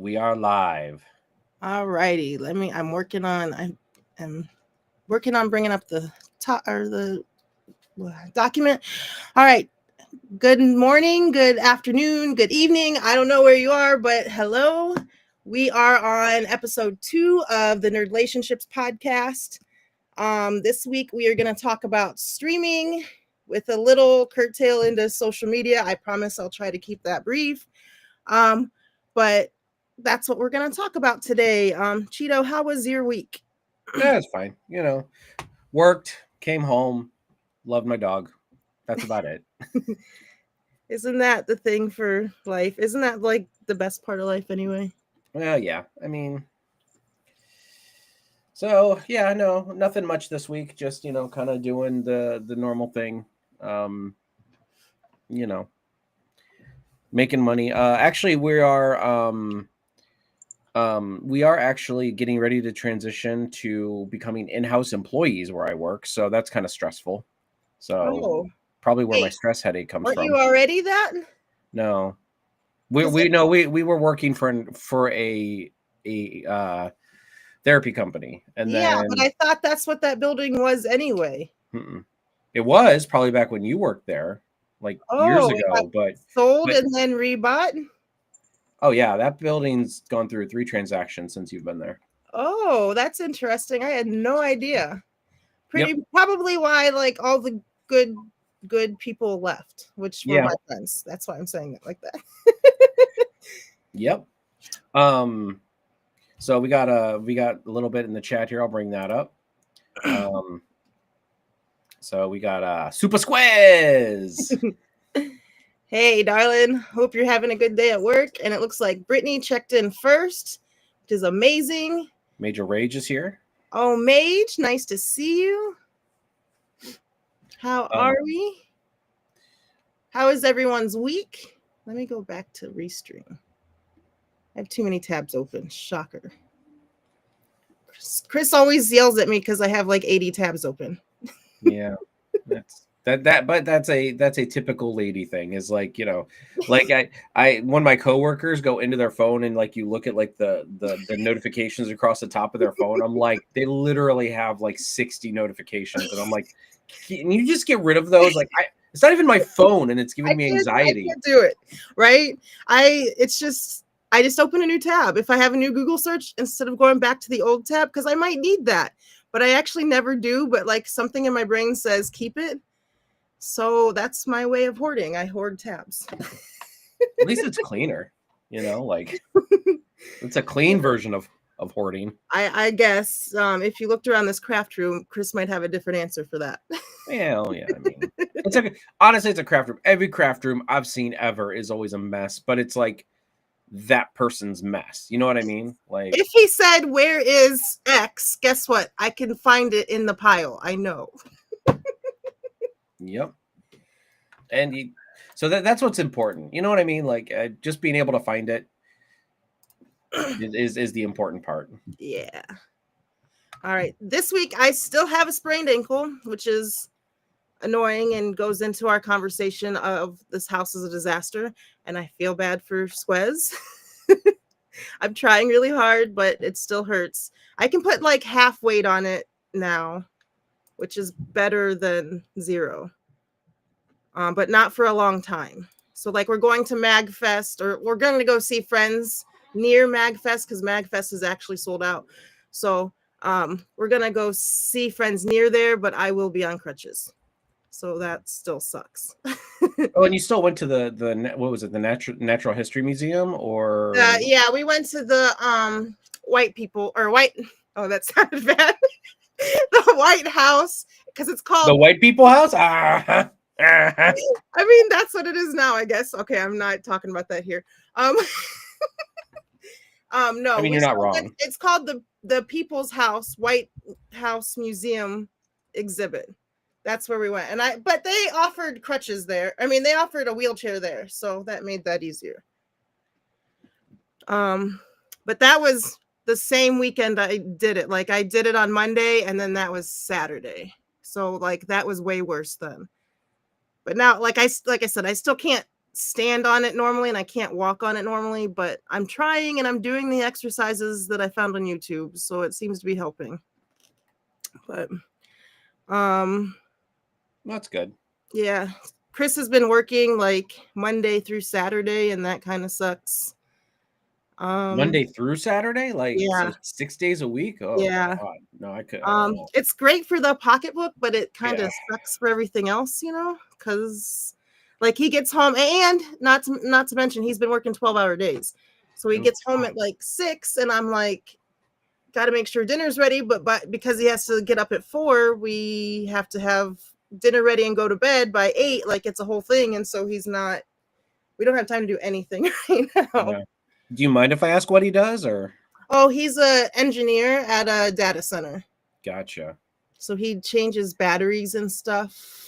We are live. All righty. I'm working on. I'm working on bringing up the top or the document. All right. Good morning. Good afternoon. Good evening. I don't know where you are, but hello. We are on episode 2 of the Nerdlationships podcast. This week we are going to talk about streaming with a little curtail into social media. I promise I'll try to keep that brief. But that's what we're going to talk about today. Cheeto, how was your week? Yeah, it's fine. Worked, came home, loved my dog. That's about it. Isn't that the thing for life? Isn't that like the best part of life anyway? Well, yeah. No, nothing much this week. Just kind of doing the normal thing. Um, you know, making money. Actually, we are actually getting ready to transition to becoming in-house employees where I work. So that's kind of stressful. So probably where my stress headache comes Aren't from. you already that? No, we were working for a therapy company, and then but I thought that's what that building was anyway. It was probably back when you worked there, like years ago. But sold and then rebought. Oh yeah, that building's gone through 3 transactions since you've been there. Oh, that's interesting. I had no idea. Probably why like all the good people left, which were my friends. That's why I'm saying it like that. Yep. So we got a little bit in the chat here. I'll bring that up. So we got Super Squares. Hey, darling. Hope you're having a good day at work. And it looks like Brittany checked in first, which is amazing. Major Rage is here. Oh, Mage, nice to see you. How are we? How is everyone's week? Let me go back to Restream. I have too many tabs open. Shocker. Chris always yells at me because I have like 80 tabs open. Yeah, but that's a typical lady thing. Is like like I when my coworkers go into their phone and like you look at like the notifications across the top of their phone, I'm like, they literally have like 60 notifications, and I'm like, can you just get rid of those? Like it's not even my phone, and it's giving me anxiety. I can't do it, right? I just open a new tab. If I have a new Google search, instead of going back to the old tab, because I might need that, but I actually never do. But like something in my brain says keep it. So that's my way of hoarding. I hoard tabs. At least it's cleaner, like it's a clean version of hoarding. I guess if you looked around this craft room, Chris might have a different answer for that. Yeah. I mean, honestly, it's a craft room. Every craft room I've seen ever is always a mess, but it's like that person's mess. You know what I mean? Like if he said, "Where is X?" Guess what? I can find it in the pile. I know. Yep. And so that's what's important. You know what I mean? Like just being able to find it is the important part. Yeah. All right. This week I still have a sprained ankle, which is annoying and goes into our conversation of this house is a disaster, and I feel bad for Squez. I'm trying really hard, but it still hurts. I can put like half weight on it now, which is better than 0. But not for a long time. So like we're going to MagFest, or we're going to go see friends near MagFest because MagFest is actually sold out. So we're going to go see friends near there, but I will be on crutches. So that still sucks. Oh, and you still went to the what was it, the Natural History Museum, or yeah, we went to the white people or white. Oh, that sounded bad. The White House, because it's called the White People House. I mean, that's what it is now, I guess. Okay, I'm not talking about that here. No, I mean, you're not wrong. It's called the People's House White House Museum exhibit. That's where we went, but they offered crutches there. I mean, they offered a wheelchair there, so that made that easier. But that was the same weekend I did it. Like I did it on Monday, and then that was Saturday. So like that was way worse then. But now, like I said, I still can't stand on it normally and I can't walk on it normally, but I'm trying and I'm doing the exercises that I found on YouTube, so it seems to be helping. But That's good. yeah, Chris has been working like Monday through Saturday, and that kind of sucks. Monday through Saturday, like so Yeah, 6 days a week. Oh yeah. God, no, I could. It's great for the pocketbook, but it kind Yeah, of sucks for everything else, because like he gets home, and not to mention he's been working 12-hour days, so he oh, gets home God. at like 6, and I'm like, got to make sure dinner's ready, but because he has to get up at 4, we have to have dinner ready and go to bed by 8. Like it's a whole thing, and so we don't have time to do anything right now. Yeah. Do you mind if I ask what he does, or? Oh, he's an engineer at a data center. Gotcha. So he changes batteries and stuff.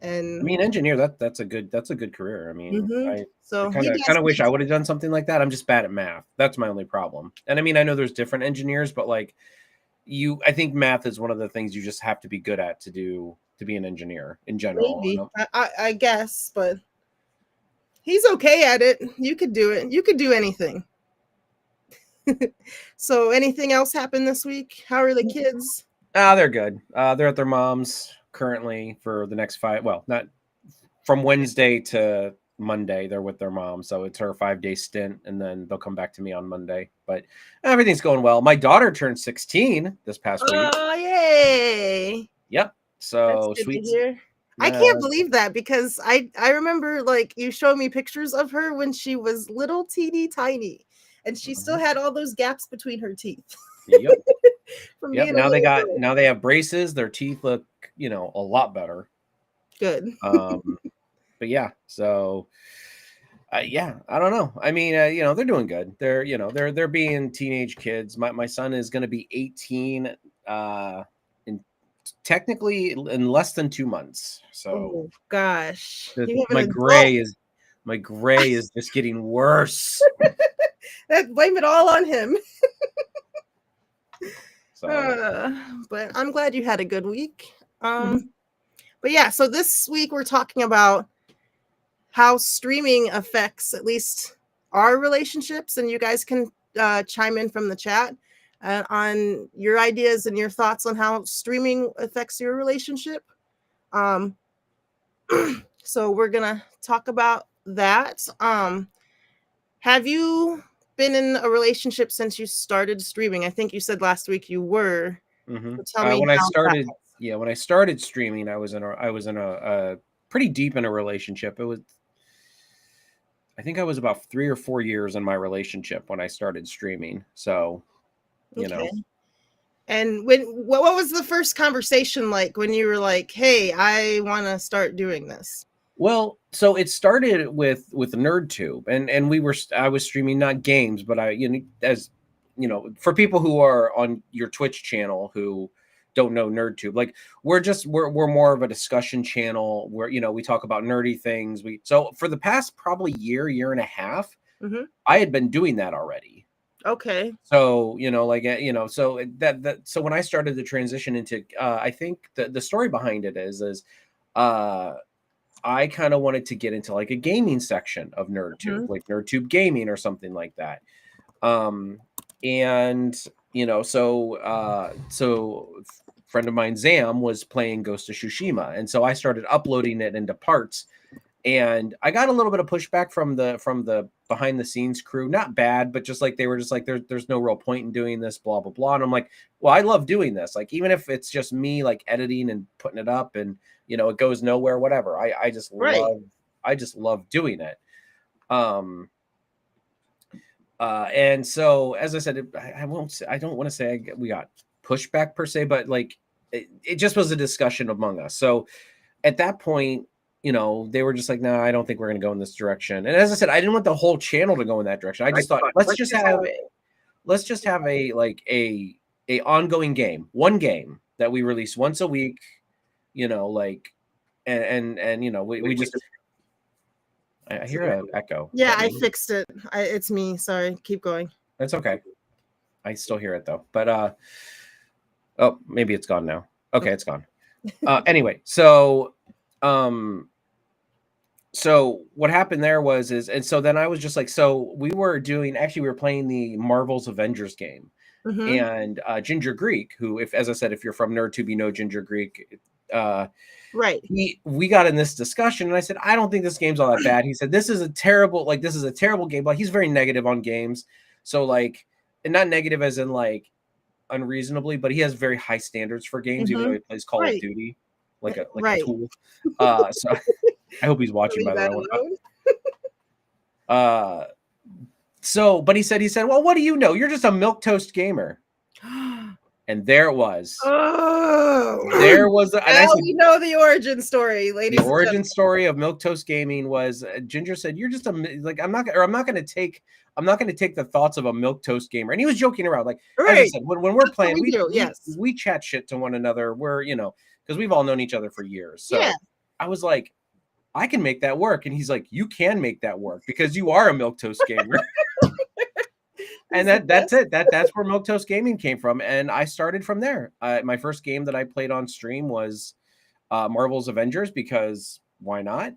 I And mean, engineer, that's a good career. I mean, I so he kind does of wish I things. would have done something like that. I'm just bad at math. That's my only problem. And I mean, I know there's different engineers, but like I think math is one of the things you just have to be good at to be an engineer in general. Maybe. I guess, but he's okay at it. You could do it. You could do anything. So anything else happened this week? How are the kids? They're good. They're at their mom's currently for the next 5. Well, not from Wednesday to Monday. They're with their mom, so it's her 5-day stint, and then they'll come back to me on Monday. But everything's going well. My daughter turned 16 this past week. Oh, yay. Yep. That's So good to sweet. hear. I Yeah. can't believe that, because I remember like you showed me pictures of her when she was little teeny tiny, and she still had all those gaps between her teeth Yep. from Yep. being a little girl. Now they have braces. Their teeth look, a lot better. Good. But yeah, so yeah, I don't know. I mean, they're doing good. They're being teenage kids. My son is going to be 18 in technically in less than 2 months. So Oh gosh. You have my an adult. gray is just getting worse. Blame it all on him. So But I'm glad you had a good week. But yeah, so this week we're talking about how streaming affects at least our relationships, and you guys can chime in from the chat on your ideas and your thoughts on how streaming affects your relationship. So we're gonna talk about that. Have you been in a relationship since you started streaming? I think you said last week you were. So tell me when I how that started, when I started streaming, I was in a pretty deep in a relationship. I think I was about 3 or 4 years in my relationship when I started streaming. So, Okay. And what was the first conversation like when you were like, "Hey, I want to start doing this"? Well, so it started with NerdTube, and I was streaming not games, but as for people who are on your Twitch channel who don't know NerdTube, like we're more of a discussion channel where we talk about nerdy things. So for the past probably year and a half, I had been doing that already. Okay. So so when I started the transition into I think the story behind it is I kind of wanted to get into like a gaming section of NerdTube, like NerdTube Gaming or something like that. And so friend of mine, Zam, was playing Ghost of Tsushima, and so I started uploading it into parts, and I got a little bit of pushback from the behind the scenes crew. Not bad, but just like they were just like, there's no real point in doing this, blah blah blah. And I'm like, well, I love doing this. Like even if it's just me like editing and putting it up, and it goes nowhere, whatever. I just love doing it. And so as I said, I don't want to say we got pushback per se, but like it just was a discussion among us. So at that point, they were just like, no, I don't think we're going to go in this direction. And as I said, I didn't want the whole channel to go in that direction. I just thought, let's just have a like a ongoing game, one game that we release once a week, like, and we just, I hear an echo. Yeah, I fixed it. It's me. Sorry. Keep going. That's okay. I still hear it though, but oh, maybe it's gone now. Okay, it's gone. Anyway, so so what happened there was and so then I was just like, so we were playing the Marvel's Avengers game. Mm-hmm. And Ginger Greek, who, if as I said, if you're from NerdTube, you know Ginger Greek. Right. We got in this discussion, and I said, I don't think this game's all that bad. He said, this is a terrible game. Like, he's very negative on games. So like, and not negative as in like unreasonably, but he has very high standards for games, even though Mm-hmm. he plays Call of Right. Duty like a Right. tool. So I hope he's watching, Leave by the that way. alone. So, but he said, well, what do you know? You're just a milquetoast gamer. And there it was. Oh, There was, and I now said, we know the origin story, ladies. the origin story of milquetoast gaming was Ginger said, "You're just like I'm not going to take the thoughts of a milquetoast gamer." And he was joking around, like as I said, when we're That's what playing, we do, yes. we chat shit to one another. We're because we've all known each other for years. So Yeah. I was like, I can make that work, and he's like, you can make that work because you are a milquetoast gamer. And that's it. That's where milquetoast gaming came from, and I started from there. My first game that I played on stream was Marvel's Avengers, because why not?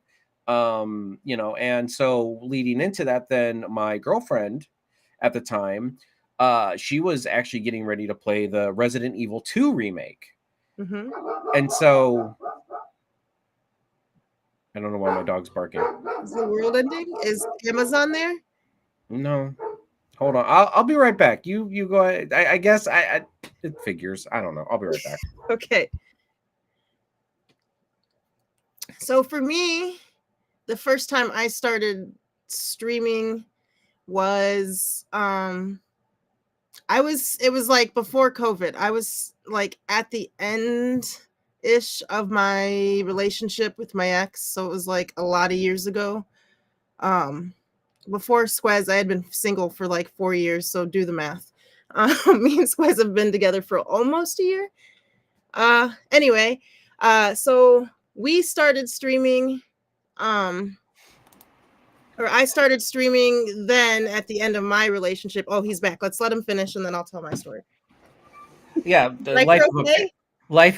And so leading into that, then my girlfriend at the time, she was actually getting ready to play the Resident Evil 2 remake. Mm-hmm. And so I don't know why my dog's barking. Is the world ending? Is Amazon there? No. Hold on. I'll be right back. You go ahead. I guess it figures. I don't know. I'll be right back. Okay. So for me, the first time I started streaming was it was like before COVID. I was like at the end ish of my relationship with my ex, so it was like a lot of years ago. Before Squez, I had been single for like 4 years, so do the math. Me and Squez have been together for almost a year. Anyway, so we started streaming, or I started streaming then at the end of my relationship. Oh, he's back. Let's let him finish, and then I'll tell my story. Yeah, the Like, life okay? my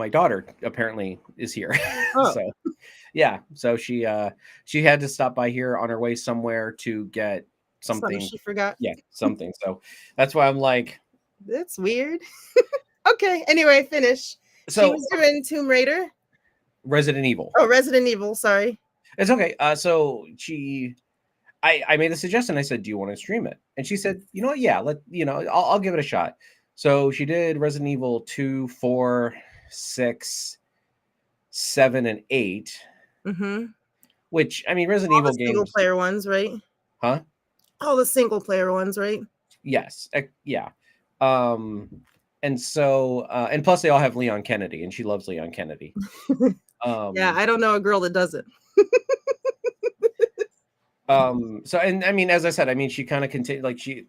daughter apparently is here. Oh. So yeah, so she had to stop by here on her way somewhere to get something. She forgot. Yeah, something. So that's why I'm like, That's weird. Okay, anyway, finish. so She was doing Tomb Raider. Resident Evil. Oh, Resident Evil, sorry. It's okay. So I made the suggestion. I said, "Do you want to stream it?" And she said, "You know what? Yeah, I'll give it a shot." So she did Resident Evil 2, 4, 6, 7, and 8. Mm-hmm. Which, I mean, Resident Evil games, single player ones, right? huh? All the single player ones, right? Yes, yeah. And so, and plus they all have Leon Kennedy, and she loves Leon Kennedy. Yeah, I don't know a girl that doesn't. So, and I mean, as I said, I mean, she kind of continued, like she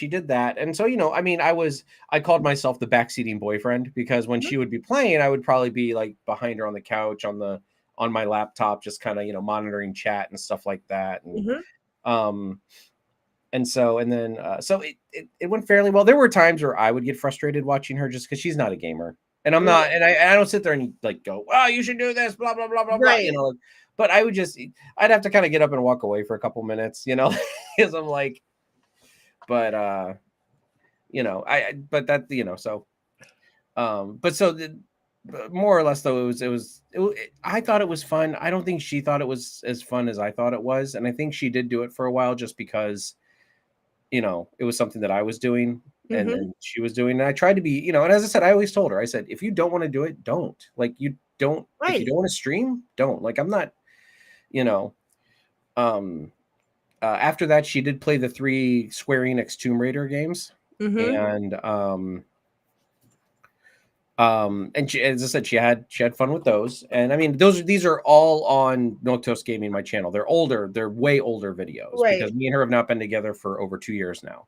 did that, and so I mean, I called myself the backseating boyfriend, because when she would be playing, I would probably be like behind her on the couch on my laptop, just kind of monitoring chat and stuff like that, and and so and then so it went fairly well. There were times where I would get frustrated watching her, just because she's not a gamer, and I'm not, and I don't sit there and like go, "Oh, you should do this," blah blah blah blah Right. blah, But I'd have to kind of get up and walk away for a couple minutes, because I'm like, but but that so, but so more or less though, I thought it was fun. I don't think she thought it was as fun as I thought it was, and I think she did do it for a while just because it was something that I was doing and she was doing. And I tried to be, and as I said, I always told her, I said, if you don't want to do it, don't. Like, if you don't want to stream, don't. Like, I'm not, after that, she did play the 3 Square Enix Tomb Raider games. And she, as I said, she had fun with those. And I mean, these are all on Milquetoast Gaming, my channel. They're older, they're way older videos, because me and her have not been together for over 2 years now.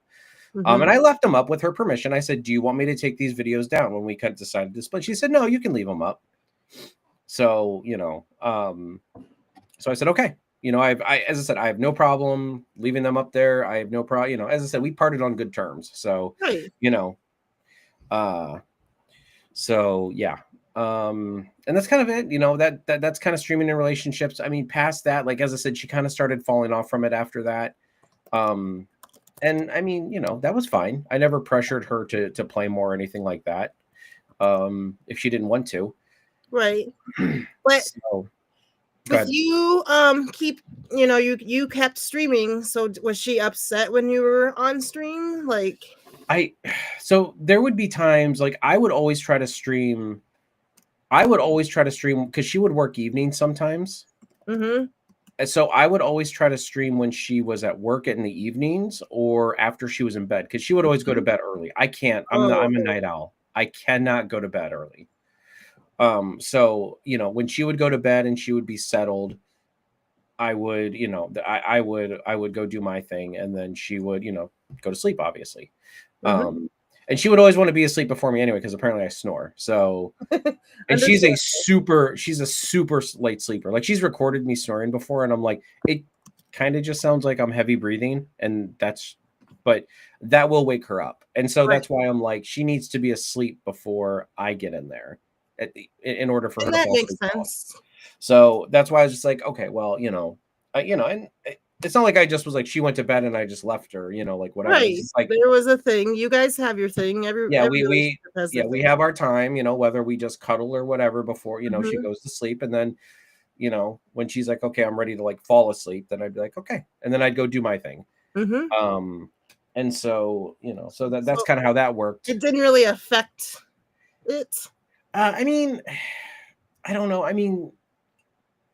And I left them up with her permission. I said, "Do you want me to take these videos down?" When we kind of decided to split, she said, "No, you can leave them up." So so I said, "Okay." As I said, I have no problem leaving them up there. I have no problem. As I said, we parted on good terms. So so yeah. And that's kind of it, that's kind of streaming in relationships. I mean, past that, like as I said, she kind of started falling off from it after that. Um, and I mean, that was fine. I never pressured her to play more or anything like that. If she didn't want to. Right. But So go with ahead. you, you kept streaming. So was she upset when you were on stream? Like, So there would be times like I would always try to stream. I would always try to stream because she would work evenings sometimes. mm-hmm. And so I would always try to stream when she was at work in the evenings or after she was in bed because she would always go to bed early. I can't. Oh, I'm a night owl. I cannot go to bed early. So when she would go to bed and she would be settled, I would, I would go do my thing, and then she would, go to sleep, obviously. mm-hmm. And she would always want to be asleep before me anyway, because apparently I snore. So, and Understand. she's a super late sleeper. Like she's recorded me snoring before, and I'm like, it kind of just sounds like I'm heavy breathing, but that will wake her up, and so Right. that's why I'm like, she needs to be asleep before I get in there, in order for her And to that fall makes asleep. sense. So that's why I was just like, okay, well, and it's not like I just was like she went to bed and I just left her, like whatever. It's Right. just like, There was a thing. You guys have your thing. yeah, Every relationship has their we thing. have our time, whether we just cuddle or whatever before she Mm-hmm. goes to sleep, and then when she's like, okay, I'm ready to like fall asleep, then I'd be like, okay, and then I'd go do my thing. Mm-hmm. And so so that's So kind of how that worked. it didn't really affect it. I mean, I don't know. I mean,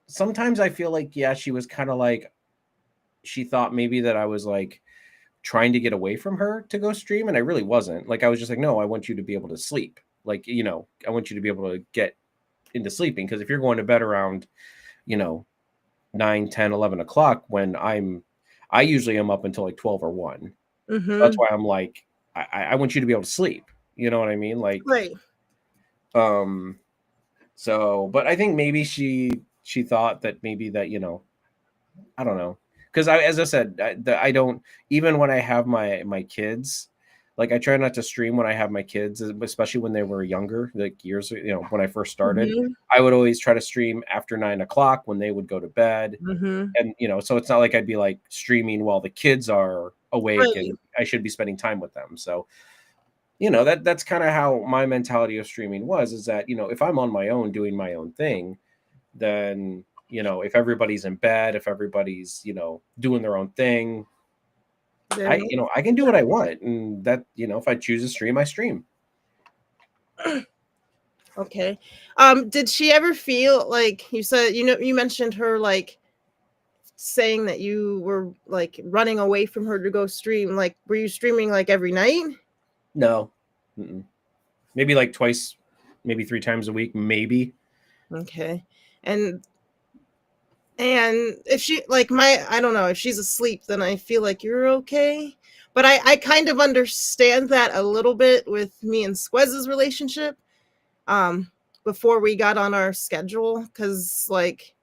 sometimes I feel like, yeah, she was kind of like, she thought maybe that I was like trying to get away from her to go stream, and I really wasn't. Like I was just like, no, I want you to be able to sleep. Like, I want you to be able to get into sleeping, because if you're going to bed around, you know 9, 10, 11 o'clock, when I usually am up until like 12 or 1. That's Mm-hmm. why I'm like, I want you to be able to sleep. You know what I mean? Like, Right. um so, but I think maybe she thought that maybe that, I don't know. Because as I said, I don't, even when I have my kids, like I try not to stream when I have my kids, especially when they were younger, like years, when I first started. Mm-hmm. I would always try to stream after 9 o'clock when they would go to bed, Mm-hmm. and so it's not like I'd be like streaming while the kids are awake Right. and I should be spending time with them. So that's kind of how my mentality of streaming was, is that if I'm on my own doing my own thing, then if everybody's in bed, if everybody's doing their own thing, Then I can do what I want, and that if I choose to stream, I stream. okay. Did she ever feel like, you said, you mentioned her like saying that you were like running away from her to go stream? Like, were you streaming like every night? No. Mm-mm. Maybe like twice, maybe 3 times a week, maybe. Okay. And if she like I don't know, if she's asleep, then I feel like you're okay. But I kind of understand that a little bit with me and Squez's relationship. Um, before we got on our schedule, because like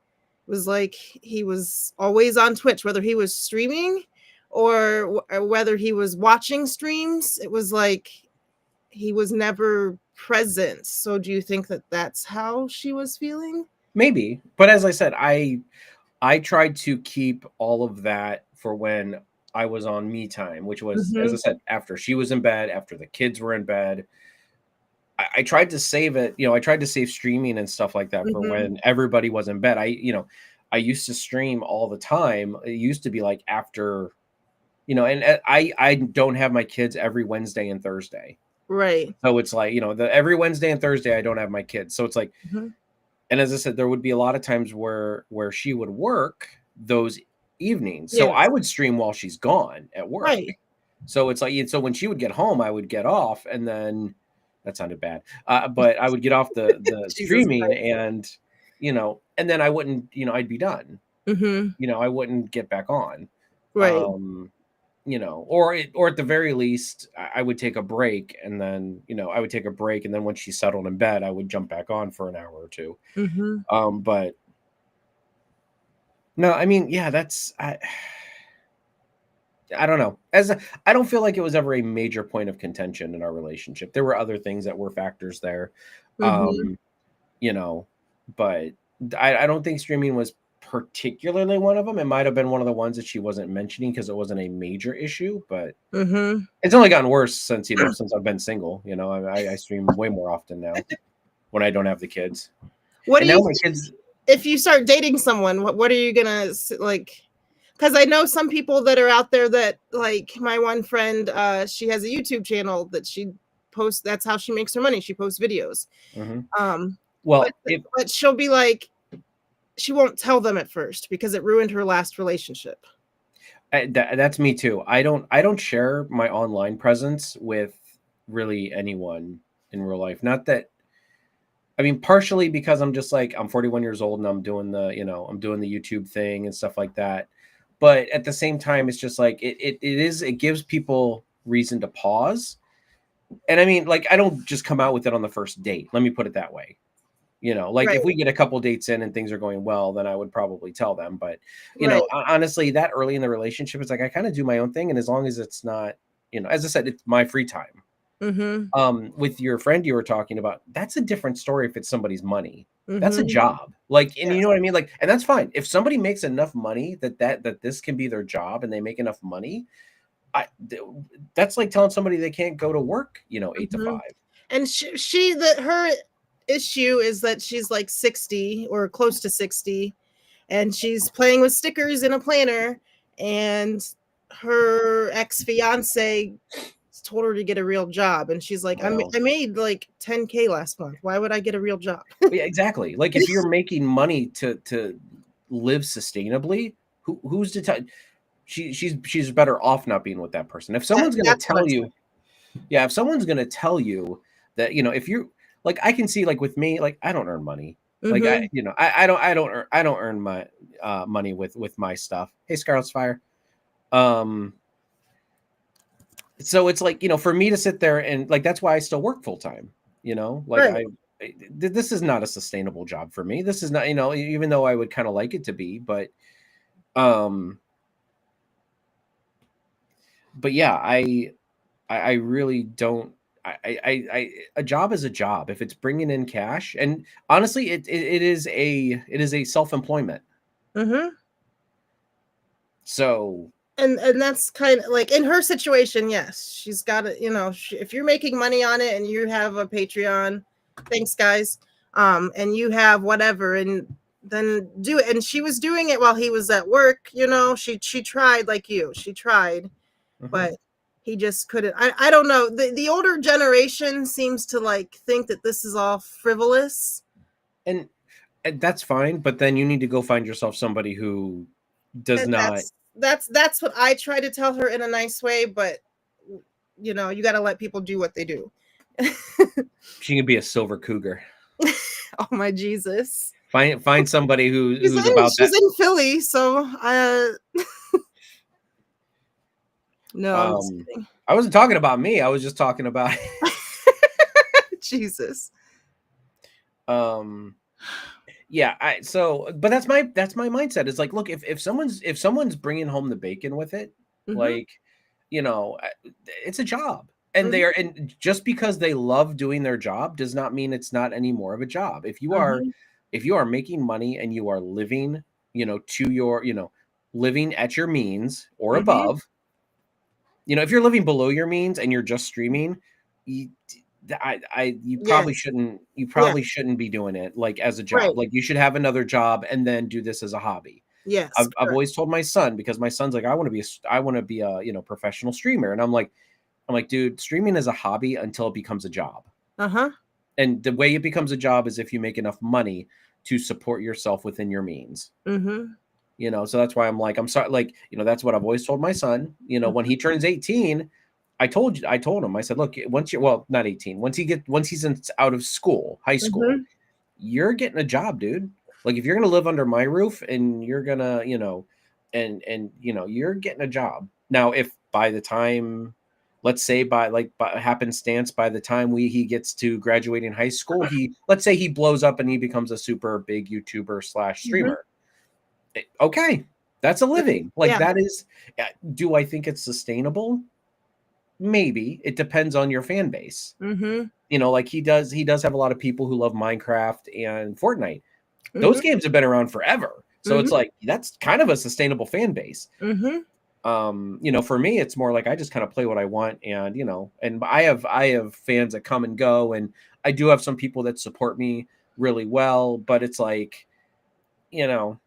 it was like he was always on Twitch, whether he was streaming or whether he was watching streams. It was like he was never present. So do you think that that's how she was feeling? Maybe. But as I said, I tried to keep all of that for when I was on me time, which was, as I Mm-hmm. said, after she was in bed, after the kids were in bed. I tried to save it, I tried to save streaming and stuff like that for Mm-hmm. when everybody was in bed. I used to stream all the time. It used to be like after, and I don't have my kids every Wednesday and Thursday. Right. So it's like, the every Wednesday and Thursday I don't have my kids. So it's like, Mm-hmm. and as I said, there would be a lot of times where she would work those evenings. So I Yes. would stream while she's gone at work. Right. So it's like, so when she would get home, I would get off, and then that sounded bad, but I would get off the Jesus streaming, Christ. and and then I wouldn't, I'd be done. Mm-hmm. I wouldn't get back on. Right. Um, or at the very least, I would take a break, and then I would take a break, and then once she settled in bed, I would jump back on for an hour or two. Mm-hmm. But no, I mean, yeah, I don't know. I don't feel like it was ever a major point of contention in our relationship. There were other things that were factors there. Mm-hmm. Um, you know, but I don't think streaming was particularly one of them. It might have been one of the ones that she wasn't mentioning because it wasn't a major issue, but Mm-hmm. it's only gotten worse since, since I've been single. I stream way more often now when I don't have the kids. What And do now you my think kids, if you start dating someone? What are you gonna like? Because I know some people that are out there that, like my one friend, she has a YouTube channel that she posts. That's how she makes her money. She posts videos. Mhm. Um, but Well, but she'll be like, she won't tell them at first because it ruined her last relationship. that's me too. I don't share my online presence with really anyone in real life. Not that, I mean, partially because I'm just like, I'm 41 years old and I'm doing I'm doing the YouTube thing and stuff like that. But at the same time, it's just like it gives people reason to pause. And I mean, like, I don't just come out with it on the first date. Let me put it that way. Like, Right, if we get a couple dates in and things are going well, then I would probably tell them. But right. honestly, that early in the relationship, it's like I kind of do my own thing, and as long as it's not, as I said, it's my free time. Mm-hmm. With your friend you were talking about, that's a different story. If it's somebody's money, that's a Mm-hmm. job. Like, and you Yes. know what I mean? Like, and that's fine. If somebody makes enough money that this can be their job and they make enough money, I that's like telling somebody they can't go to work, 8 to Mm-hmm. 5. And she that her issue is that she's like 60 or close to 60, and she's playing with stickers in a planner, and her ex-fiance told her to get a real job, and she's like, Well, I made like 10K last month, why would I get a real job? yeah, exactly. Like, if you're making money to live sustainably, who's to tell? She's better off not being with that person. If someone's going to That's what I'm tell saying. you, yeah, if someone's going to tell you that, if you're like, I can see, like, with me, like, I don't earn money. Like, Mm-hmm. I don't earn my money with my stuff. Hey, Scarlet's Fire. Um, so it's like, for me to sit there and, like, that's why I still work full time. Like, Right. this is not a sustainable job for me. This is not, even though I would kind of like it to be, um, but yeah, I really don't. A job is a job if it's bringing in cash, and honestly, it is a self-employment. Mm-hmm. So And that's kind of like in her situation. Yes, she's got it. If you're making money on it and you have a Patreon, thanks guys, and you have whatever, and then do it. And she was doing it while he was at work. She tried, like she tried, mhm. but he just couldn't. I don't know. The older generation seems to like think that this is all frivolous. And that's fine, but then you need to go find yourself somebody who does And not. that's what I try to tell her in a nice way, but you got to let people do what they do. She can be a silver cougar. Oh my Jesus. Find somebody She's who's in about she's that. in Philly, so no, I'm just Um, kidding. I wasn't talking about me. I was just talking about. Jesus. um Yeah, but that's my mindset. It's like, look, if someone's bringing home the bacon with it, Mhm. like, it's a job. And Mhm. just because they love doing their job does not mean it's not any more of a job. Mhm. If you are making money and you are living, to your, living at your means or Mhm. above, if you're living below your means and you're just streaming, you, you probably Yes. shouldn't Yeah. be doing it like as a Right. job. Like, you should have another job and then do this as a hobby. Yes. I've Correct. always told my son, because my son's like, I want to be a, professional streamer. And I'm like, dude, streaming is a hobby until it becomes a job. Uh-huh. And the way it becomes a job is if you make enough money to support yourself within your means. Mhm. So that's why I'm like, I'm sorry, like, that's what I've always told my son. When he turns 18, I told him, I said, look, once you're, well, not 18, once he's out of school, high school, Mhm. you're getting a job, dude. Like, if you're gonna live under my roof and you're gonna, and you're getting a job. Now, if by the time, let's say by happenstance, by the time he gets to graduating high school, let's say he blows up and he becomes a super big YouTuber slash Mhm. streamer. Okay, that's a living. Like, Yeah. that is. Do I think it's sustainable? maybe it depends on your fan base. Mm-hmm. You know, like he does have a lot of people who love Minecraft and Fortnite. Those Mm-hmm. games have been around forever. So it's Mm-hmm. like that's kind of a sustainable fan base. Mm-hmm. You know, for me it's more like I just kind of play what I want, and you know, and I have fans that come and go, and I do have some people that support me really well, but it's like, you know,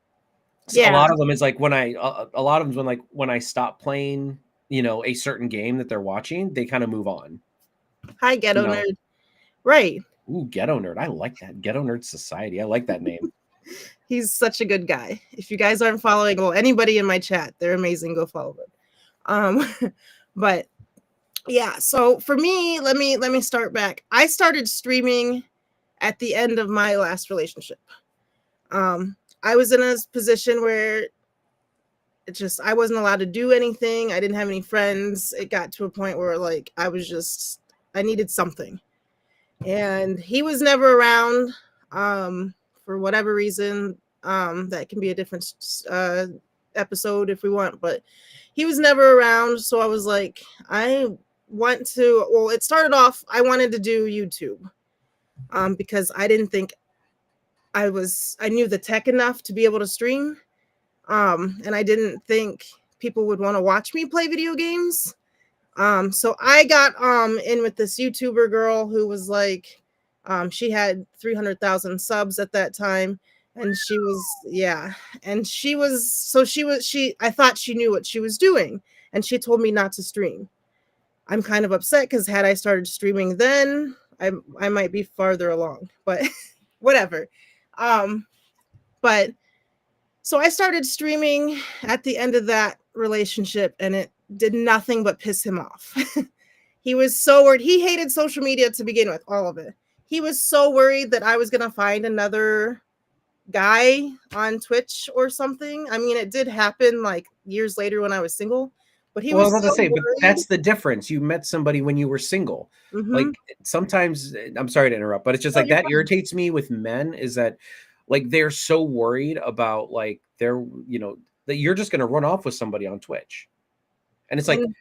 a Yeah. lot of them is like when a lot of them when like when I stop playing, you know, a certain game that they're watching, they kind of move on. Hi, You Ghetto know, Nerd. Right. ooh, Ghetto Nerd. I like that. Ghetto Nerd Society. I like that name. He's such a good guy. If you guys aren't following, well, anybody in my chat, they're amazing. Go follow them. But yeah, so for me, let me start back. I started streaming at the end of my last relationship. I was in a position where it just I wasn't allowed to do anything. I didn't have any friends. It got to a point where like I needed something. And he was never around for whatever reason. That can be a different episode if we want, but he was never around. So I was like, it started off, I wanted to do YouTube because I didn't think I knew the tech enough to be able to stream. And I didn't think people would want to watch me play video games. So I got in with this YouTuber girl who was like, she had 300,000 subs at that time, and she was yeah, and she I thought she knew what she was doing, and she told me not to stream. I'm kind of upset because had I started streaming then, I might be farther along, but whatever. Um, but so I started streaming at the end of that relationship, and it did nothing but piss him off. He was so worried. He hated social media to begin with, all of it. He was so worried that I was going to find another guy on Twitch or something. I mean, it did happen like years later when I was single, but he Well, I was was about to so say, but worried. that's the difference. You met somebody when you were single. Mm-hmm. Like sometimes, I'm sorry to interrupt, but it's just Oh, like you're that fine. irritates me with men is that like they're so worried about like they're, you know, that you're just going to run off with somebody on Twitch. And it's like, And,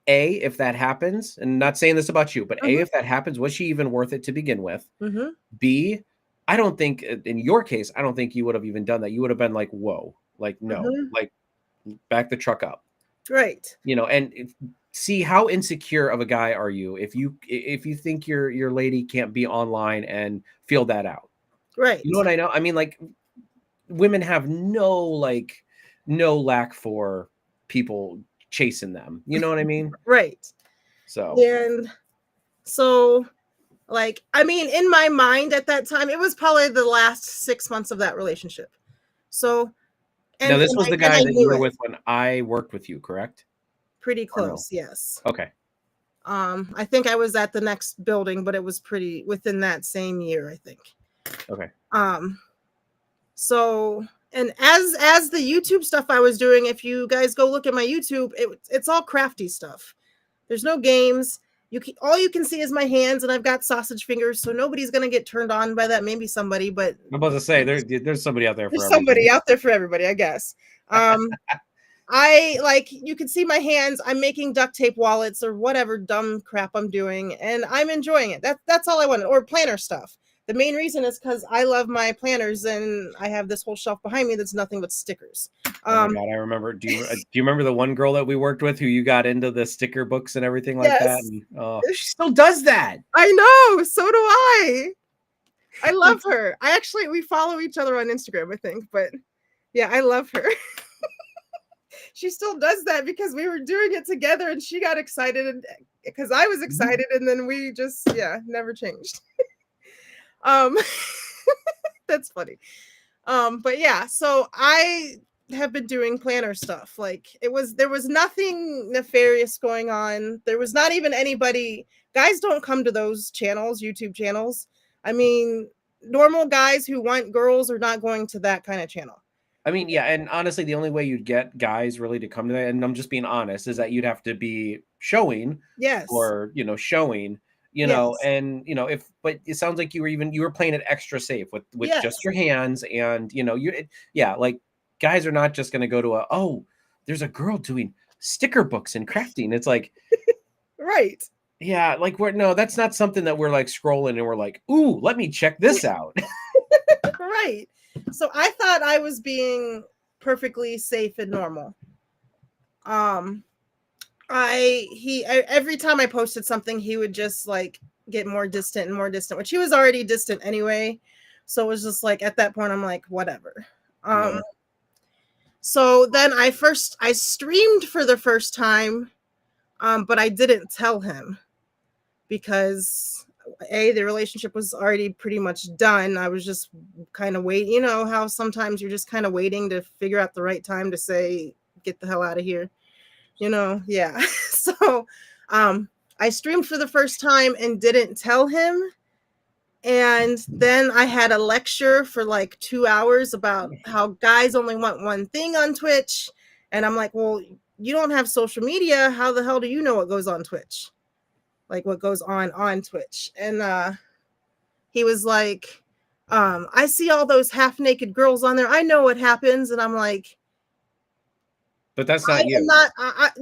A, if that happens, and not saying this about you, but A, mm-hmm, if that happens, was she even worth it to begin with? mm-hmm, B, I don't think in your case, I don't think you would have even done that. You would have been like, whoa, like, no, mm-hmm. like back the truck up. Right, You know, and see how insecure of a guy are you if you think your lady can't be online and feel that out. You know right, what I know? I mean, like women have no lack for people chasing them. You know what I mean? right. So And so, like, I mean, in my mind at that time, it was probably the last 6 months of that relationship. So, now and this was the and guy I that you knew were it with when I worked with you, correct? pretty Or no? close. Yes. Okay. I think I was at the next building, but it was pretty within that same year, I think. Okay. Um, so and as the YouTube stuff I was doing, if you guys go look at my YouTube, it's all crafty stuff. There's no games. All you can see is my hands, and I've got sausage fingers, so nobody's gonna get turned on by that. Maybe somebody, but I'm about to say there's somebody out there for there's everybody. somebody out there for everybody, I guess. I like you can see my hands. I'm making duct tape wallets or whatever dumb crap I'm doing, and I'm enjoying it. That's all I wanted. Or planner stuff. The main reason is because I love my planners, and I have this whole shelf behind me that's nothing but stickers. Oh my Um, god, I remember. Do you remember the one girl that we worked with who you got into the sticker books and everything like that? yes, And she still does that. I know. So do I. I love It's her. We follow each other on Instagram, I think, but yeah, I love her. She still does that because we were doing it together and she got excited and because I was excited and then we just never changed. Um that's funny. But yeah, so I have been doing planner stuff. Like there was nothing nefarious going on. There was not even anybody guys don't come to those channels, YouTube channels. I mean, normal guys who want girls are not going to that kind of channel. I mean, yeah, and honestly, the only way you'd get guys really to come to that, and I'm just being honest, is that you'd have to be showing Yes. or showing, Yes. and but it sounds like you were playing it extra safe with just Yes. your hands, and yeah, like guys are not just gonna go to there's a girl doing sticker books and crafting. It's like Right. Yeah, like that's not something that we're like scrolling and we're like, ooh, let me check this out. Right. So I thought I was being perfectly safe and normal. Every time I posted something, he would just like get more distant and more distant, which he was already distant anyway. So it was just like at that point, I'm like, whatever. Yeah. So then I streamed for the first time, but I didn't tell him because the relationship was already pretty much done. I was just kind of waiting. You know how sometimes you're just kind of waiting to figure out the right time to say, get the hell out of here. Yeah. So I streamed for the first time and didn't tell him. And then I had a lecture for like 2 hours about how guys only want one thing on Twitch. And I'm like, well, you don't have social media. How the hell do you know what goes on Twitch? Like what goes on Twitch? And he was like, I see all those half naked girls on there. I know what happens. And I'm like, But that's I not am you. not.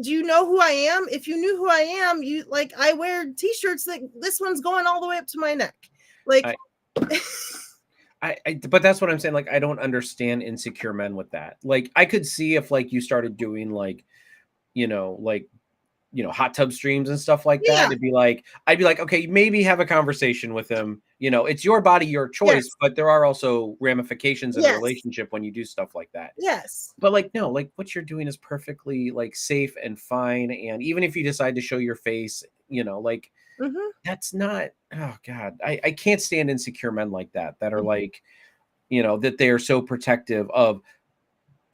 Do you know who I am? If you knew who I am, you like. I wear T-shirts that this one's going all the way up to my neck. Like, but that's what I'm saying. Like, I don't understand insecure men with that. Like, I could see if like you started doing like, hot tub streams and stuff like that. yeah, I'd be like, okay, maybe have a conversation with him. It's your body, your choice, yes, but there are also ramifications in a yes, relationship when you do stuff like that. yes. But like, no, like what you're doing is perfectly like safe and fine. And even if you decide to show your face, like Mm-hmm. that's not, oh God, I can't stand insecure men like that are Mm-hmm. like, that they are so protective of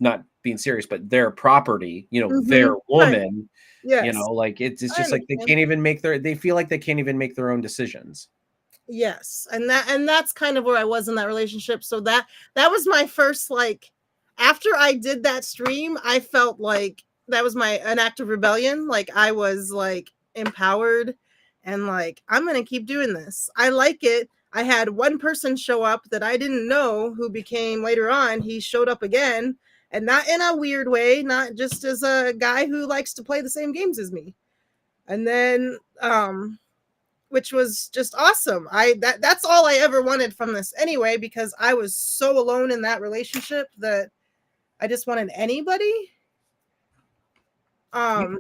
not being serious, but their property, Mm-hmm. their Right. woman, Yes, like it's I just like understand. they feel like they can't even make their own decisions. Yes, and that's kind of where I was in that relationship. So that was my first like. After I did that stream, I felt like that was an act of rebellion. Like I was like empowered, and like I'm gonna keep doing this. I like it. I had one person show up that I didn't know who became later on. He showed up again, and not in a weird way, not just as a guy who likes to play the same games as me. And then which was just awesome. That's all I ever wanted from this anyway, because I was so alone in that relationship that I just wanted anybody.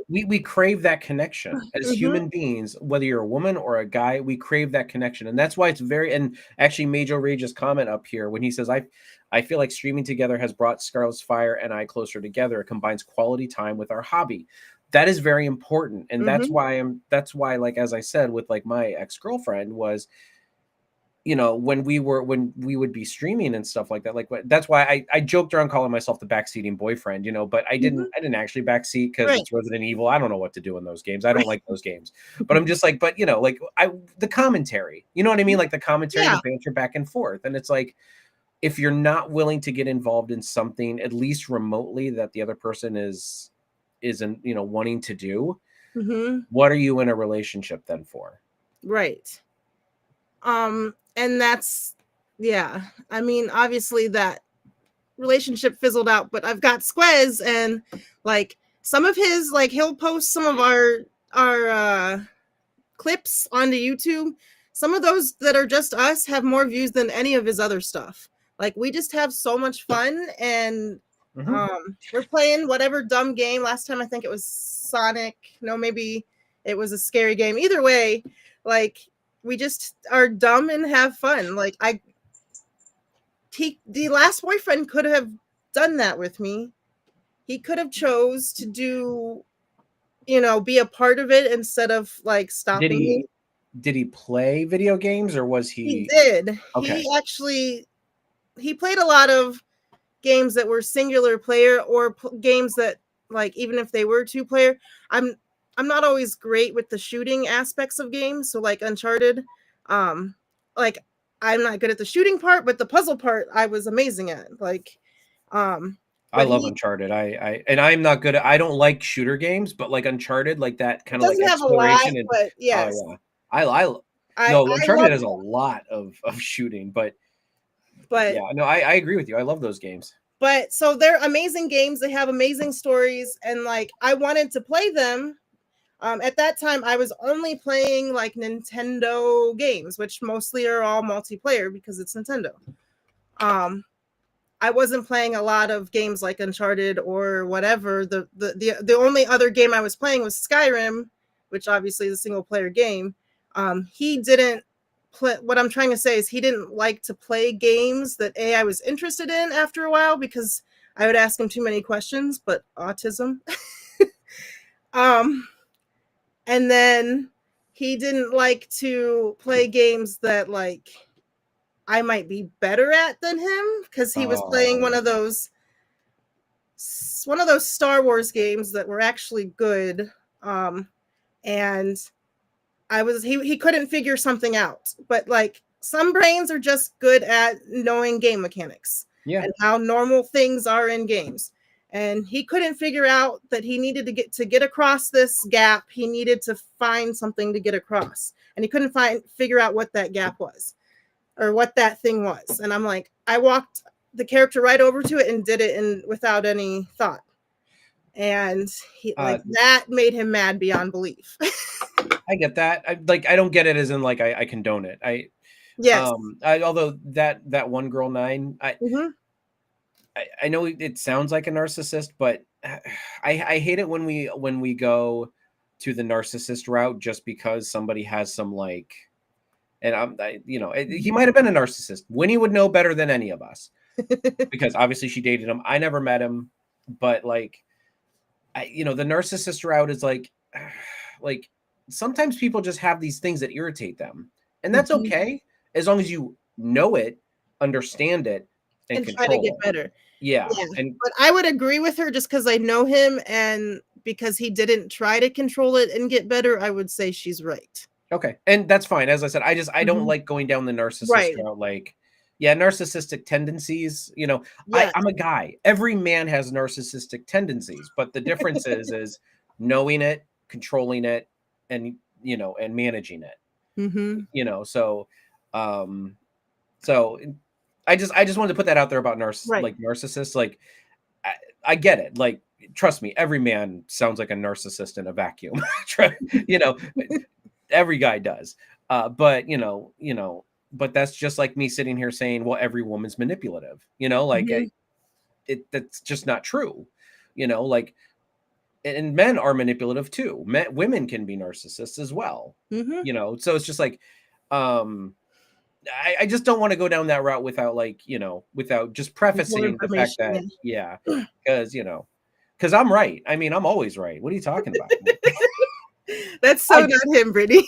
We crave that connection as Mhm, human beings, whether you're a woman or a guy. We crave that connection, and that's why it's very. And actually, Major Rage's comment up here when he says, "I feel like streaming together has brought Scarlet's Fire and I closer together. It combines quality time with our hobby." That is very important, and that's mhm, why like as I said with like my ex-girlfriend was, when we would be streaming and stuff like that, like that's why I joked around calling myself the backseating boyfriend, but I didn't mhm. I didn't actually backseat because Right, it's Resident Evil. I don't know what to do in those games. I don't right. like those games, but I'm just like, but like the commentary, you know what I mean? Like the commentary, the Yeah. banter back and forth, and it's like if you're not willing to get involved in something at least remotely that the other person isn't wanting to do, Mhm. what are you in a relationship then for? Right. And that's yeah. I mean, obviously that relationship fizzled out, but I've got Squez and like some of his like he'll post some of our clips onto YouTube. Some of those that are just us have more views than any of his other stuff. Like we just have so much fun, and Mhm. we're playing whatever dumb game. Last time I think it was Sonic. No, maybe it was a scary game. Either way, like we just are dumb and have fun. Like the last boyfriend could have done that with me. He could have chose to do, be a part of it instead of like Did stopping me. he play video games or was He he did. okay? He played a lot of games that were singular player or games that like even if they were two player. I'm I'm not always great with the shooting aspects of games, so like Uncharted, um like I'm not good at the shooting part, but the puzzle part I was amazing at. Um I but love he Uncharted. I'm not good at, I don't like shooter games, but like Uncharted, like that it kind of like doesn't have a lot, exploration and but oh yes. yeah. I no, I Uncharted love has a them, lot of shooting, but but yeah, no, I agree with you. I love those games. so they're amazing games. They have amazing stories, and like I wanted to play them. At that time, I was only playing like Nintendo games, which mostly are all multiplayer because it's Nintendo. Um, I wasn't playing a lot of games like Uncharted or whatever. The only other game I was playing was Skyrim, which obviously is a single player game. He didn't play. What I'm trying to say is he didn't like to play games that I was interested in after a while because I would ask him too many questions. But autism. um, and then he didn't like to play games that like I might be better at than him because he was playing one Oh, of those Star Wars games that were actually good. And he couldn't figure something out. But like some brains are just good at knowing game mechanics yeah. and how normal things are in games. And he couldn't figure out that he needed to get across this gap. He needed to find something to get across. And he couldn't figure out what that gap was or what that thing was. And I'm like, I walked the character right over to it and did it without any thought. And he like that made him mad beyond belief. I get that. I don't get it as in like I condone it. Yes. Although that one girl 9, Mhm. I know it sounds like a narcissist, but I hate it when we go to the narcissist route just because somebody has some like, and he might have been a narcissist. Winnie would know better than any of us because obviously she dated him. I never met him, but like, the narcissist route is like sometimes people just have these things that irritate them, and that's Mhm. okay as long as you know it, understand it, and And try to get control it. better. Yeah, Yeah. and But I would agree with her just because I know him and because he didn't try to control it and get better, I would say she's right. okay, and that's fine. As I said, I don't Mhm. like going down the narcissist Right. route. Like, yeah, narcissistic tendencies. Yes. I'm a guy. Every man has narcissistic tendencies, but the difference is knowing it, controlling it, and and managing it. Mhm. So, um, so I just wanted to put that out there about Right. narcissists. Like, I, I get it. Like, trust me, every man sounds like a narcissist in a vacuum. you know, every guy does. But that's just like me sitting here saying, well, every woman's manipulative. Like Mhm. that's just not true. Like, and men are manipulative too. Women can be narcissists as well. Mhm. So it's just like, um, I just don't want to go down that route without without just More prefacing the fact information. that, Yeah. yeah, because because I'm right. I mean, I'm always right. What are you talking about? That's so I not him, Brittany.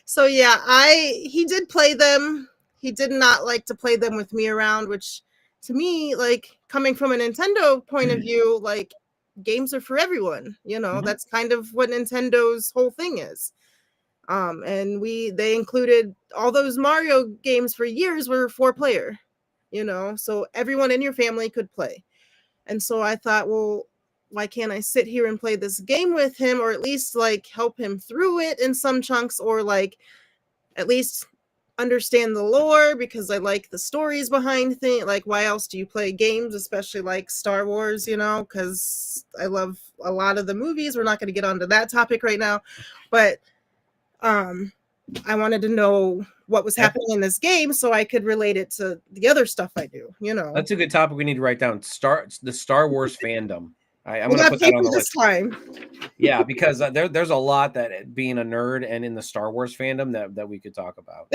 So yeah, he did play them. He did not like to play them with me around, which to me, like coming from a Nintendo point of view, like games are for everyone. Mhm. That's kind of what Nintendo's whole thing is. And they included all those Mario games for years were 4 player, so everyone in your family could play. And so I thought, well, why can't I sit here and play this game with him or at least like help him through it in some chunks or like at least understand the lore because I like the stories behind things. Like, why else do you play games, especially like Star Wars? Because I love a lot of the movies. We're not going to get onto that topic right now, but I wanted to know what was That, happening in this game so I could relate it to the other stuff I do. that's a good topic we need to write down. The Star Wars fandom. I'm We going to got put that paper on the this list. time. Yeah, because there's a lot that being a nerd and in the Star Wars fandom that we could talk about.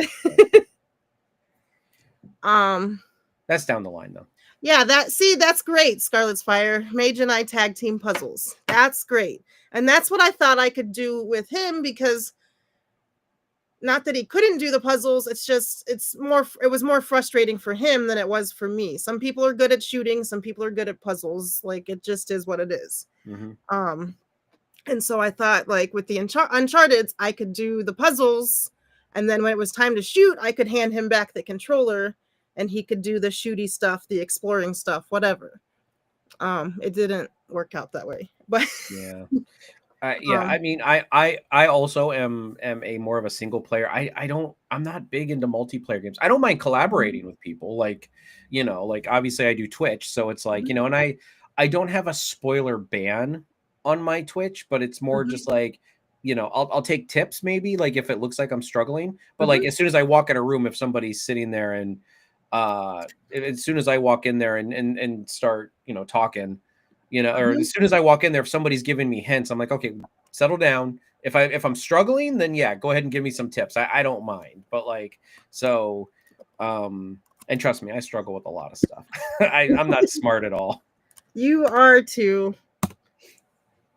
um That's down the line though. Yeah, that's great. Scarlet's Fire. Mage and I tag team puzzles. That's great. And that's what I thought I could do with him because not that he couldn't do the puzzles, it was more frustrating for him than it was for me. Some people are good at shooting, some people are good at puzzles. Like it just is what it is. Mm-hmm. And so I thought like with the Uncharted, I could do the puzzles and then when it was time to shoot, I could hand him back the controller and he could do the shooty stuff, the exploring stuff, whatever. It didn't work out that way. But Yeah. Yeah, um I mean, I also am a more of a single player. I'm not big into multiplayer games. I don't mind collaborating with people, like like obviously I do Twitch, so it's like and I don't have a spoiler ban, on my Twitch, but it's more just like, I'll take tips maybe, like if it looks like I'm struggling. But like as soon as I walk in a room, if somebody's sitting there and as soon as I walk in there and start, talking, or as soon as I walk in there, if somebody's giving me hints, I'm like, okay, settle down. If I'm struggling, then yeah, go ahead and give me some tips. I don't mind. But like, so and trust me, I struggle with a lot of stuff. I'm not smart at all. You are too.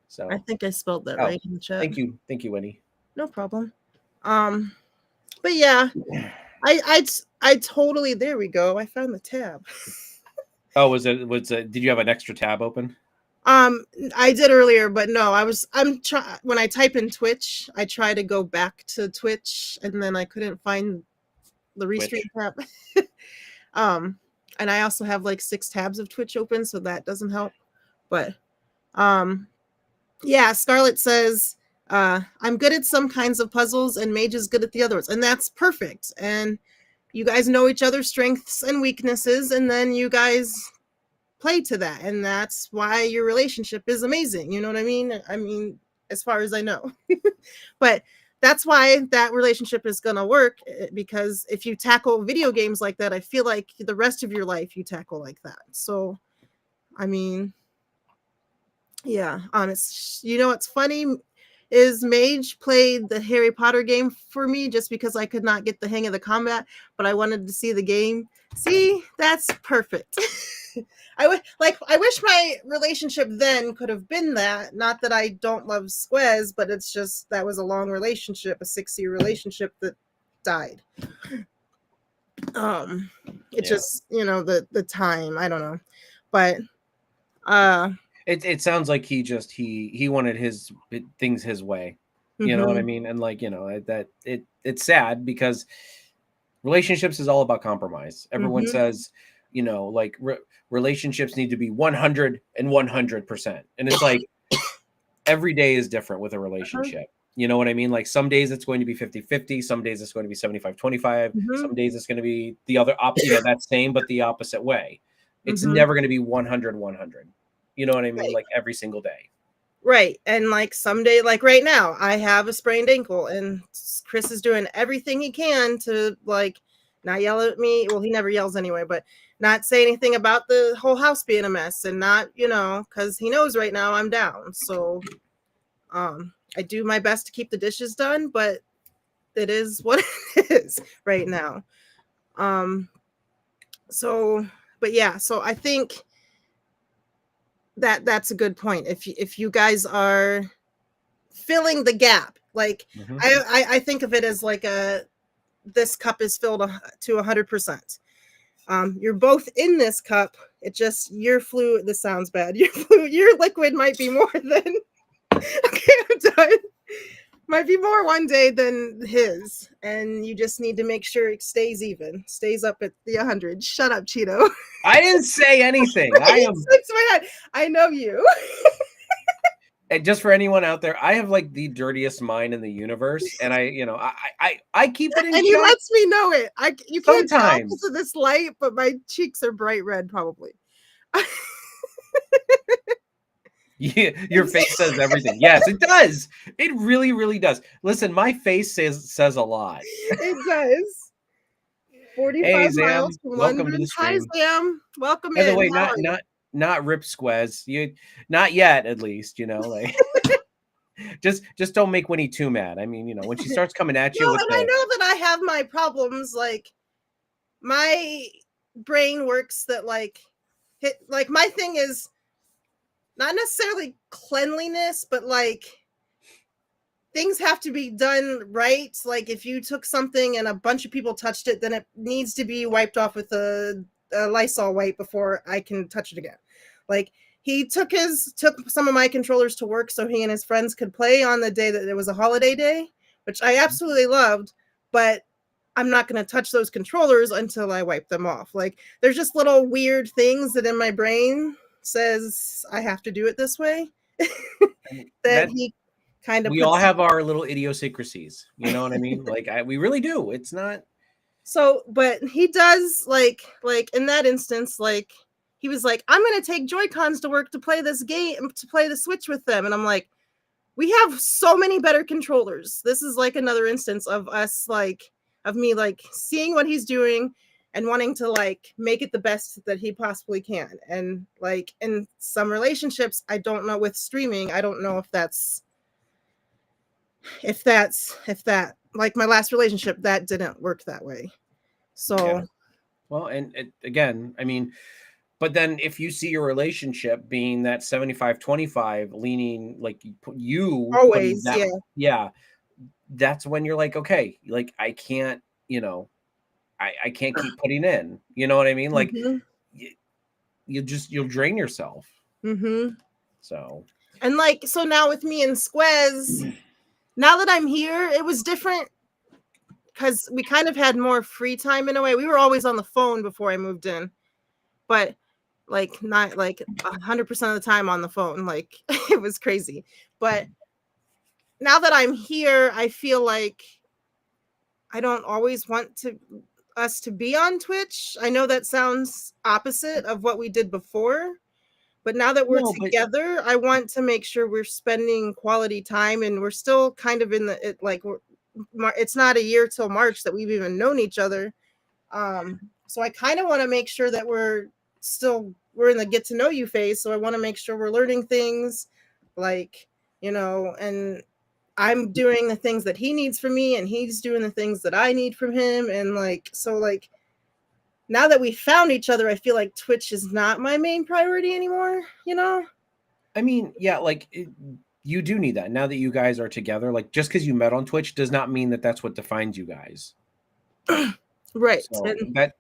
So I think I spelled that right in the chat. Thank you, Winnie. No problem. But yeah, I totally. There we go. I found the tab. Oh, did you have an extra tab open? I did earlier, but no, when I type in Twitch, I try to go back to Twitch, and then I couldn't find the restream tab. And I also have like 6 tabs of Twitch open, so that doesn't help. But yeah, Scarlett says, I'm good at some kinds of puzzles and Mage is good at the others. And that's perfect. And you guys know each other's strengths and weaknesses, and then you guys play to that. And that's why your relationship is amazing. You know what I mean? I mean, as far as I know. But that's why that relationship is going to work, because if you tackle video games like that, I feel like the rest of your life you tackle like that. So, I mean, yeah, it's, what's funny is Mage played the Harry Potter game for me just because I could not get the hang of the combat, but I wanted to see the game. See, that's perfect. I wish my relationship then could have been that. Not that I don't love Squez, but it's just that was a long relationship, a 6-year relationship that died. Just the time, I don't know, but it sounds like he wanted his things his way. You know what I mean? And like, that it's sad because relationships is all about compromise. Everyone says, like relationships need to be 100 and 100%. And it's like every day is different with a relationship. You know what I mean? Like some days it's going to be 50-50. Some days it's going to be 75-25. Some days it's going to be the other opposite, that same, but the opposite way. It's never going to be 100-100. You know what I mean? Like every single day. Right. And like someday, like right now, I have a sprained ankle and Chris is doing everything he can to like not yell at me. Well, he never yells anyway, but not say anything about the whole house being a mess and not, because he knows right now I'm down. So I do my best to keep the dishes done, but it is what it is right now. So I think that's a good point. If you guys are filling the gap, like I think of it as like this cup is filled to 100%. You're both in this cup. It just your fluid. This sounds bad. Your liquid might be more than. Okay, I'm done. Might be more one day than his, and you just need to make sure it stays even, stays up at the 100. Shut up, Cheeto. I didn't say anything. I know you. And just for anyone out there, I have like the dirtiest mind in the universe, and I keep it in check. And he lets me know it. You can't tell because of this light, but my cheeks are bright red, probably. Yeah, your face says everything. Yes, it does. It really, really does. Listen, my face says a lot. It does. 45 miles from welcome London. to the stream. Hi, Sam. Welcome By in. the way, not Rip Squez. You not yet, at least. Like just don't make Winnie too mad. I mean, when she starts coming at you. I know that I have my problems. Like my brain works that like my thing is not necessarily cleanliness, but like things have to be done right. Like if you took something and a bunch of people touched it, then it needs to be wiped off with a Lysol wipe before I can touch it again. Like he took some of my controllers to work so he and his friends could play on the day that it was a holiday day, which I absolutely loved, but I'm not going to touch those controllers until I wipe them off. Like there's just little weird things that in my brain says I have to do it this way. that he kind of we all have our little idiosyncrasies. You know what I mean? Like we really do. It's not so, but he does like in that instance, like he was like, I'm going to take Joy-Cons to work to play this game, to play the Switch with them. And I'm like, we have so many better controllers. This is like another instance of us, like, of me, like, seeing what he's doing and wanting to, like, make it the best that he possibly can. And, like, in some relationships, I don't know, with streaming, I don't know if that, like, my last relationship, that didn't work that way. So, Yeah. Well, and again, I mean, but then if you see your relationship being that 75-25 leaning, like you putting always, that, yeah. yeah, that's when you're like, okay, like I can't, I can't keep putting in, you know what I mean? Like Mhm. you'll drain yourself. Mhm. So, And, like, so now with me and Squez, now that I'm here, it was different because we kind of had more free time in a way. We were always on the phone before I moved in, but, like, not like 100% of the time on the phone. Like, it was crazy. But now that I'm here, I feel like I don't always want us to be on Twitch. I know that sounds opposite of what we did before, but now that we're no, but together, I want to make sure we're spending quality time, and we're still kind of in it's not a year till March that we've even known each other. So I kind of want to make sure that we're in the get to know you phase. So I want to make sure we're learning things, like, and I'm doing the things that he needs from me, and he's doing the things that I need from him. And, like, so, like, now that we found each other, I feel like Twitch is not my main priority anymore, I mean, yeah, like you do need that now that you guys are together. Like just because you met on Twitch does not mean that that's what defines you guys. Right. So And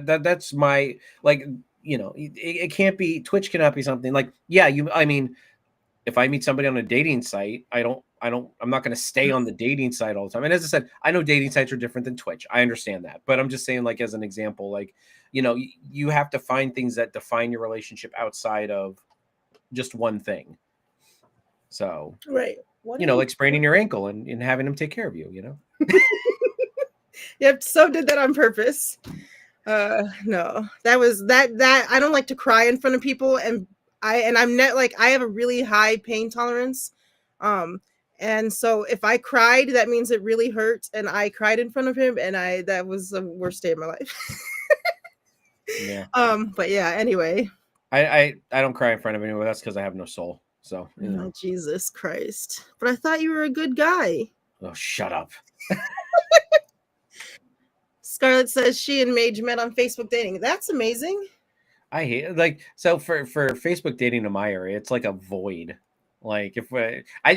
that's my, like, it can't be, Twitch cannot be something like, yeah, I mean, if I meet somebody on a dating site, I'm not going to stay on the dating site all the time. And as I said, I know dating sites are different than Twitch. I understand that, but I'm just saying, like, as an example, like, you have to find things that define your relationship outside of just one thing. So, right. like spraining your ankle and having him take care of you, Yep, so did that on purpose. No. That I don't like to cry in front of people, and I'm not, like, I have a really high pain tolerance. And so if I cried, that means it really hurt, and I cried in front of him, and that was the worst day of my life. Yeah. But yeah, anyway. I don't cry in front of anyone. That's because I have no soul. So, Oh, Jesus Christ. But I thought you were a good guy. Oh, shut up. Scarlett says she and Mage met on Facebook dating. That's amazing. I hate it. Like, so for Facebook dating in my area, it's like a void. Like if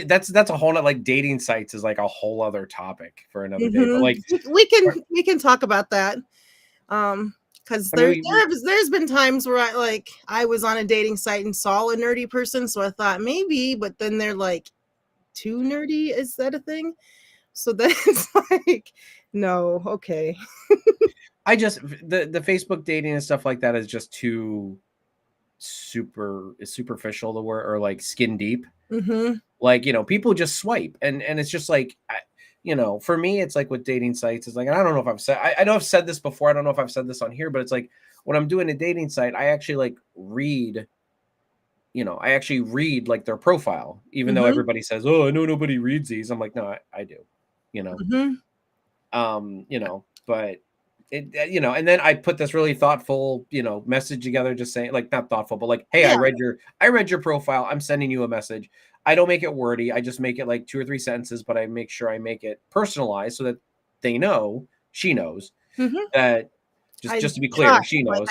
that's a whole not, like, dating sites is like a whole other topic for another day. But like we can talk about that. Because there's been times where I was on a dating site and saw a nerdy person, so I thought maybe, but then they're like too nerdy. Is that a thing? So then it's like, no, okay. I just the Facebook dating and stuff like that is just too superficial to word, or like skin deep. Mm-hmm. Like, people just swipe, and it's just like, for me, it's like with dating sites, it's like, I don't know if I know I've said this before. I don't know if I've said this on here, but it's like when I'm doing a dating site, I actually like read, like their profile, even though everybody says, oh, I know nobody reads these. I'm like, no, I do, but it, and then I put this really thoughtful, message together, just saying, like, not thoughtful, but like, hey, Yeah. I read your profile. I'm sending you a message. I don't make it wordy. I just make it like 2 or 3 sentences, but I make sure I make it personalized so that they know, she knows that, just to be clear, she knows.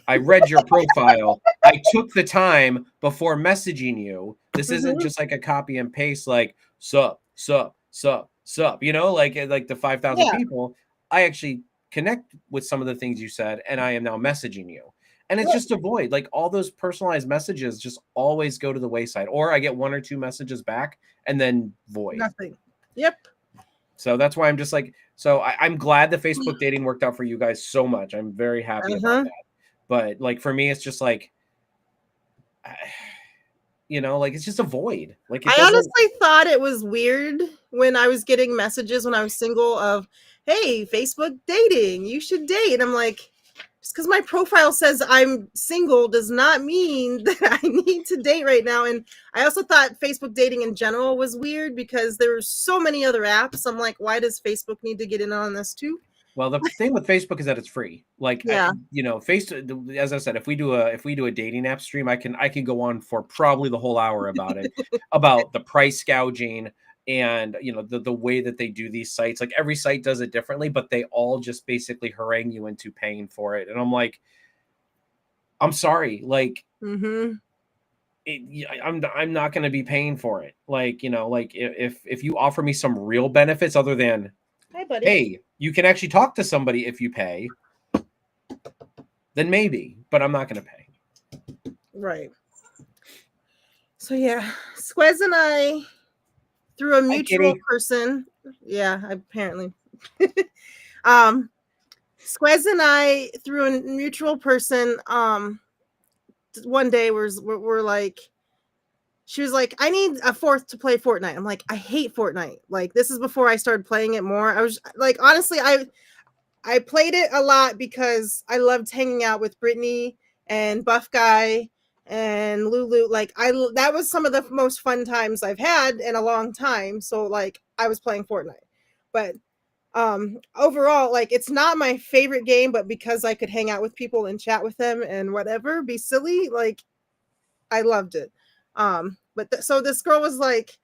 I read your profile. I took the time before messaging you. This isn't just like a copy and paste, like, sup, sup, sup, sup, like the 5,000 people. I actually connect with some of the things you said, and I am now messaging you. And it's just a void. Like, all those personalized messages just always go to the wayside, or I get 1 or 2 messages back and then void. Nothing. Yep. So that's why I'm just like, so I'm glad the Facebook dating worked out for you guys so much. I'm very happy about that. But like, for me, it's just like, like, it's just a void. Like, I honestly thought it was weird when I was getting messages when I was single of, hey, Facebook dating, you should date. And I'm like, just because my profile says I'm single does not mean that I need to date right now. And I also thought Facebook dating in general was weird because there were so many other apps. I'm like, why does Facebook need to get in on this too? Well, the thing with Facebook is that it's free. Like, Yeah. as I said, if we do a dating app stream, I can go on for probably the whole hour about it, about the price gouging and the way that they do these sites. Like every site does it differently, but they all just basically harangue you into paying for it. And I'm like, I'm sorry, like Mm-hmm. I'm not going to be paying for it. Like like if you offer me some real benefits other than, Hi, buddy. hey, you can actually talk to somebody if you pay, then maybe, but I'm not going to pay. Right. So yeah, Squez and I, through a mutual person. Yeah, apparently. Squez and I, through a mutual person, one day we're like, she was like, I need a fourth to play Fortnite. I'm like, I hate Fortnite. Like, this is before I started playing it more. I was like, honestly, I played it a lot because I loved hanging out with Brittany and Buff Guy and Lulu. Like, that was some of the most fun times I've had in a long time. So like, I was playing Fortnite. But overall, like, it's not my favorite game, but because I could hang out with people and chat with them and whatever, be silly, like, I loved it. But so this girl was like,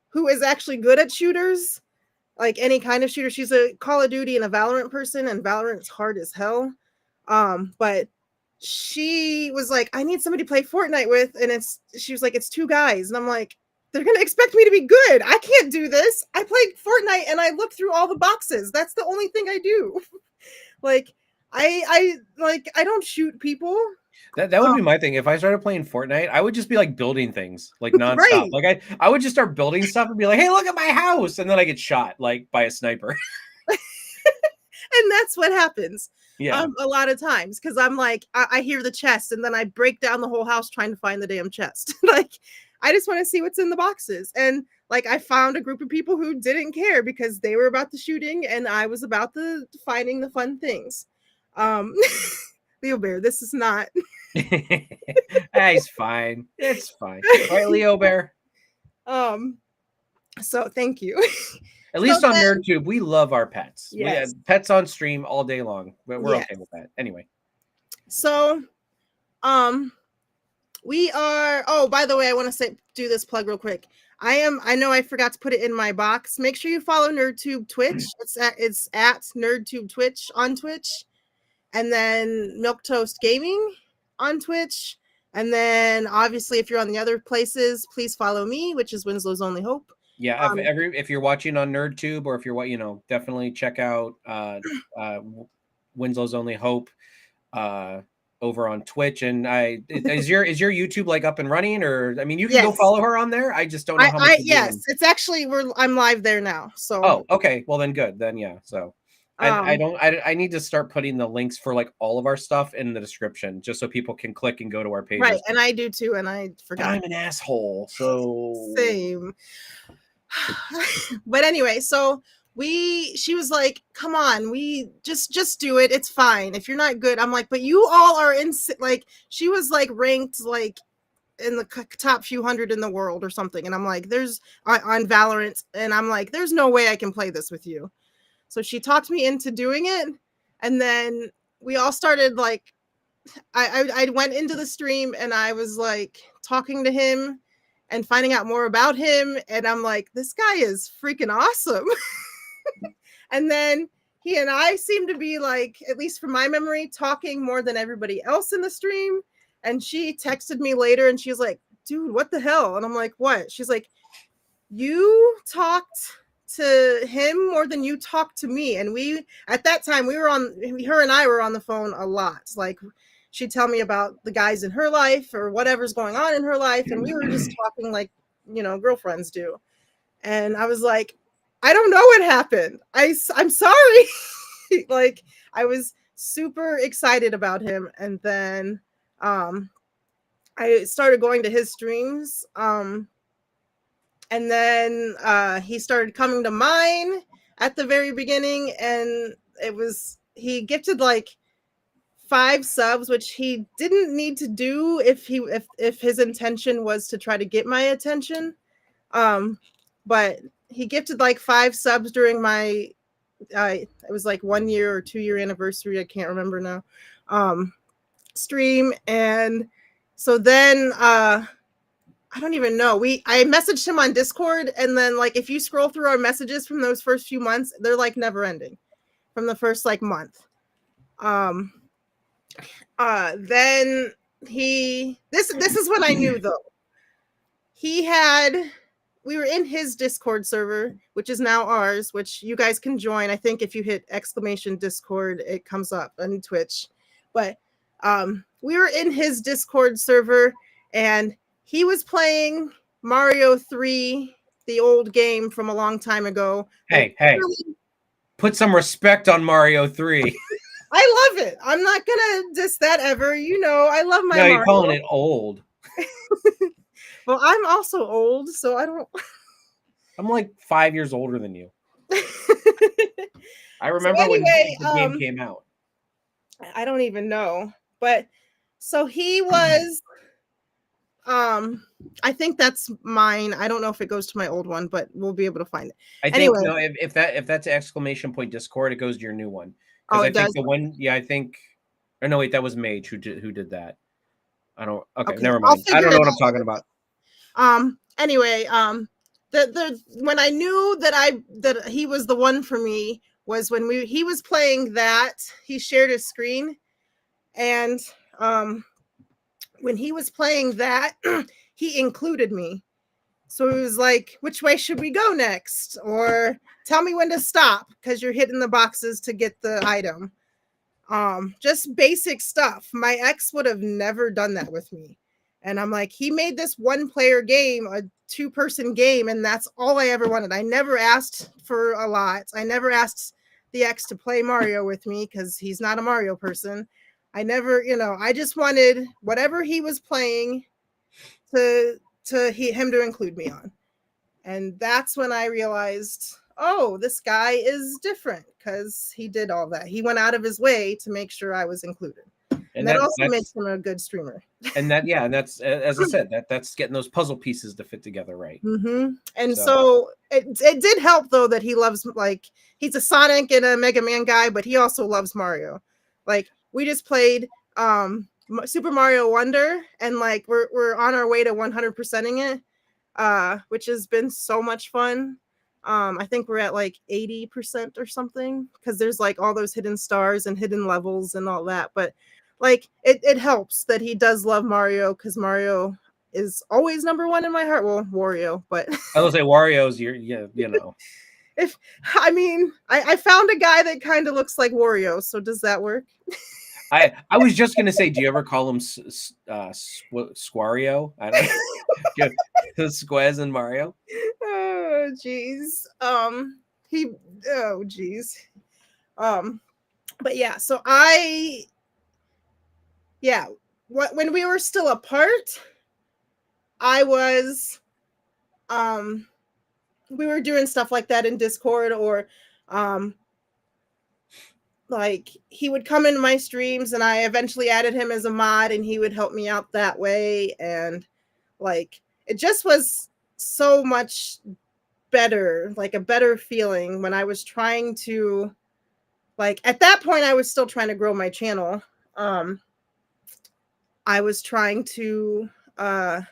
who is actually good at shooters, like any kind of shooter. She's a Call of Duty and a Valorant person, and Valorant's hard as hell. But she was like, I need somebody to play Fortnite with, and she was like, it's two guys, and I'm like, they're gonna expect me to be good. I can't do this. I play Fortnite and I look through all the boxes. That's the only thing I do. Like, I don't shoot people. That would be my thing. If I started playing Fortnite, I would just be like building things like nonstop. Right. Like I would just start building stuff and be like, hey, look at my house. And then I get shot like by a sniper. And that's what happens. Yeah. A lot of times, because I'm like, I hear the chest and then I break down the whole house trying to find the damn chest. Like, I just want to see what's in the boxes. And like, I found a group of people who didn't care because they were about the shooting and I was about the finding the fun things. Leo Bear, this is not. He's fine. It's fine. Right, Leo Bear? So thank you. At least on NerdTube, we love our pets. Yes. We have pets on stream all day long. We're okay with that. Anyway. So, we are, oh, by the way, I want to do this plug real quick. I know I forgot to put it in my box. Make sure you follow NerdTube Twitch. It's at NerdTube Twitch on Twitch. And then Milk Toast Gaming on Twitch. And then obviously if you're on the other places, please follow me, which is Winslow's Only Hope. Yeah, if you're watching on NerdTube or if you're definitely check out Winslow's Only Hope over on Twitch. And is your YouTube like up and running? Or I mean, you can go follow her on there. I just don't know how much. Yes, it's actually I'm live there now. So oh, okay, well then good. Then yeah. So I need to start putting the links for like all of our stuff in the description just so people can click and go to our pages. Right, and I do too, and I forgot. But I'm an asshole, so same. But anyway, so she was like, come on, we just do it, it's fine if you're not good. I'm like, but you all are in, like, she was like ranked like in the top few hundred in the world or something, and I'm like, there's on Valorant, and I'm like, there's no way I can play this with you. So she talked me into doing it, and then we all started like, I went into the stream and I was like talking to him and finding out more about him. And I'm like, this guy is freaking awesome. And then he and I seem to be like, at least from my memory, talking more than everybody else in the stream. And she texted me later and she's like, dude, what the hell? And I'm like, what? She's like, you talked to him more than you talked to me. And we, at that time, her and I were on the phone a lot. Like, she'd tell me about the guys in her life or whatever's going on in her life. And we were just talking like, girlfriends do. And I was like, I don't know what happened. I'm sorry. Like, I was super excited about him. And then I started going to his streams. And then he started coming to mine at the very beginning. And he gifted like 5 subs, which he didn't need to do if his intention was to try to get my attention. But he gifted like 5 subs during my it was like 1 year or 2 year anniversary, I can't remember now. Stream. And so then I don't even know. I messaged him on Discord, and then like if you scroll through our messages from those first few months, they're like never ending from the first like month. Then this is what I knew though. We were in his Discord server, which is now ours, which you guys can join. I think if you hit exclamation Discord, it comes up on Twitch. But we were in his Discord server, and he was playing Mario 3, the old game from a long time ago. Hey, put some respect on Mario 3. I love it. I'm not gonna diss that ever. You know, I love my. No, Mario. you're calling it old. Well, I'm also old, so I don't. I'm like 5 years older than you. I remember when the game came out. I don't even know, but so he was. I think that's mine. I don't know if it goes to my old one, but we'll be able to find it. I think anyway. If that's exclamation point Discord, it goes to your new one. Because I think the one, I think. Or no, wait, that was Mage who did that. I don't. Okay, never mind. I don't know what I'm talking about. Anyway, the when I knew that he was the one for me was when he was playing that. He shared his screen, and when he was playing that, he included me. So he was like, "Which way should we go next?" Or "Tell me when to stop because you're hitting the boxes to get the item." Just basic stuff. My ex would have never done that with me. And I'm like, he made this 1-player game, a 2-person game, and that's all I ever wanted. I never asked for a lot. I never asked the ex to play Mario with me because he's not a Mario person. I never, I just wanted whatever he was playing him to include me on. And that's when I realized, oh, this guy is different because he did all that. He went out of his way to make sure I was included. And that also makes him a good streamer. And that's, as I said, that's getting those puzzle pieces to fit together right. Mm-hmm. And so it did help, though, that he loves, like, he's a Sonic and a Mega Man guy, but he also loves Mario. Like, we just played Super Mario Wonder, and, like, we're on our way to 100%ing it, which has been so much fun. I think we're at like 80% or something because there's like all those hidden stars and hidden levels and all that. But like it helps that he does love Mario because Mario is always number 1 in my heart. Well, Wario, but I was say Wario's If I found a guy that kind of looks like Wario, so does that work? I was just gonna say, do you ever call him Squario? I don't know. Squaz and Mario. Oh jeez. But yeah, so when we were still apart, I was we were doing stuff like that in Discord, or like he would come into my streams and I eventually added him as a mod and he would help me out that way. And like, it just was so much better, like a better feeling when I was trying to, like, at that point, I was still trying to grow my channel. I was trying to, but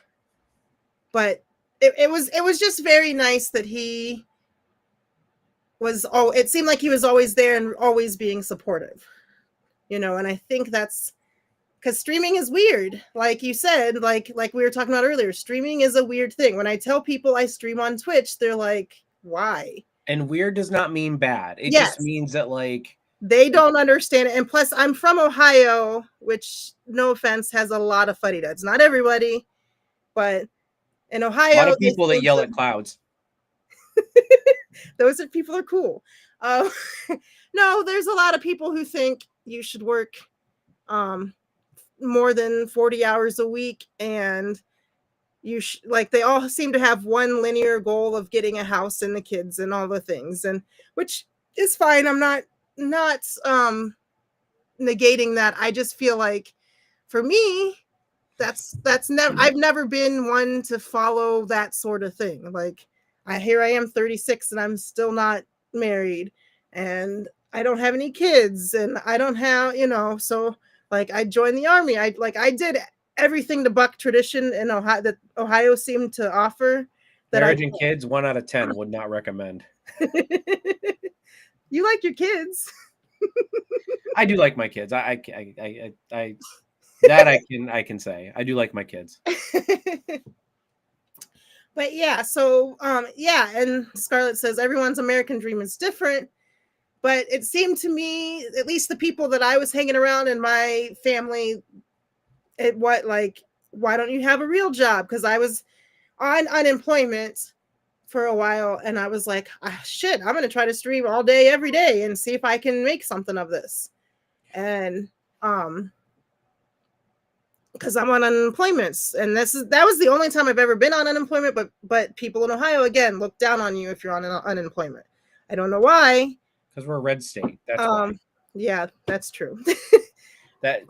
it was just very nice that he was, it seemed like he was always there and always being supportive, and I think that's because streaming is weird. Like you said, like we were talking about earlier, streaming is a weird thing. When I tell people I stream on Twitch, they're like, why? And weird does not mean bad. It just means that, like, they don't understand it. And plus, I'm from Ohio, which, no offense, has a lot of fuddy-duds. Not everybody, but in Ohio, a lot of people that yell at clouds. Those people are cool. No, there's a lot of people who think you should work more than 40 hours a week, and like they all seem to have one linear goal of getting a house and the kids and all the things, and which is fine. I'm not negating that. I just feel like for me, that's never, I've never been one to follow that sort of thing. Like here I am 36 and I'm still not married and I don't have any kids and I don't have, so like I joined the army. I did everything to buck tradition in Ohio that Ohio seemed to offer. Marriage and kids, 1 out of 10 would not recommend. You like your kids. I do like my kids. I that I can say. I do like my kids. But yeah, so yeah, and Scarlett says everyone's American dream is different, but it seemed to me, at least the people that I was hanging around in my family, why don't you have a real job? Because I was on unemployment for a while and I was like, shit, I'm gonna try to stream all day every day and see if I can make something of this. And because I'm on unemployment, and that was the only time I've ever been on unemployment, but people in Ohio again look down on you if you're on unemployment. I don't know why. Because we're a red state. That's why. Yeah, that's true. But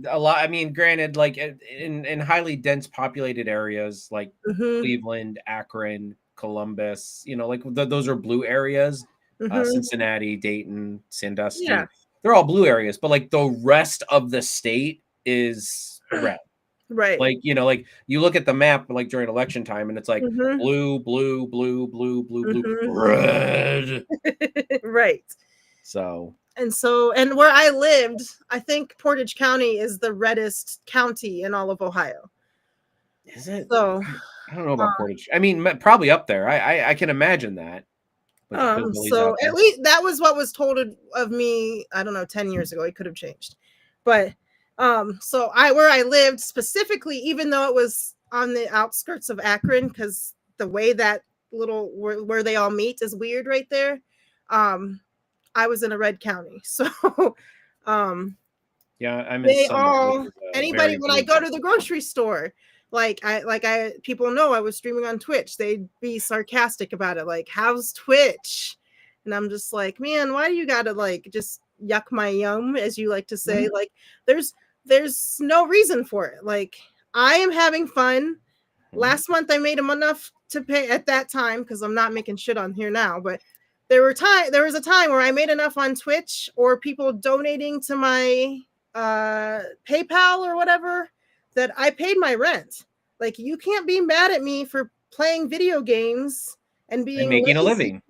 a lot. I mean, granted, like in highly dense populated areas like Cleveland, Akron, Columbus, like those are blue areas. Cincinnati, Dayton, Sandusky. Yeah. They're all blue areas, but like the rest of the state is red. Right. Like, like you look at the map like during election time and it's like blue, blue, blue, blue, blue, blue, red. Right. So. And where I lived, I think Portage County is the reddest county in all of Ohio. Is it? So I don't know about Portage. I mean, probably up there. I can imagine that. So at least that was what was told of me, I don't know, 10 years ago. It could have changed. But so where I lived specifically, even though it was on the outskirts of Akron, because the way that where they all meet is weird right there. I was in a red county. So yeah, I'm they all anybody when I go to the grocery store, people know I was streaming on Twitch. They'd be sarcastic about it, like, how's Twitch? And I'm just like, man, why do you gotta like just yuck my yum, as you like to say? Like there's no reason for it. Like I am having fun. Last month I made enough to pay at that time, because I'm not making shit on here now, but there was a time where I made enough on Twitch or people donating to my PayPal or whatever that I paid my rent. Like you can't be mad at me for playing video games and making a living.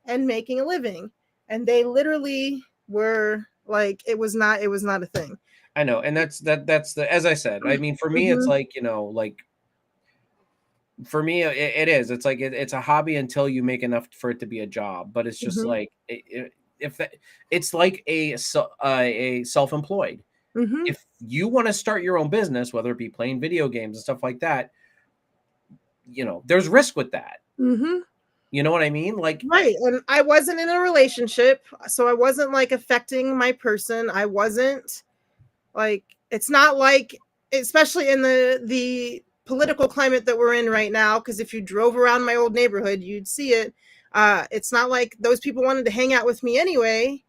And making a living. And they literally were like, it was not a thing. I know. And that's the, as I said, I mean, for me, it's like, like for me, it is. It's like it's a hobby until you make enough for it to be a job. But it's just like it's like a self-employed. If you want to start your own business, whether it be playing video games and stuff like that, there's risk with that. You know what I mean? Like, right. And I wasn't in a relationship, so I wasn't like affecting my person. I wasn't like, it's not like, especially in the political climate that we're in right now, because if you drove around my old neighborhood, you'd see it. It's not like those people wanted to hang out with me anyway.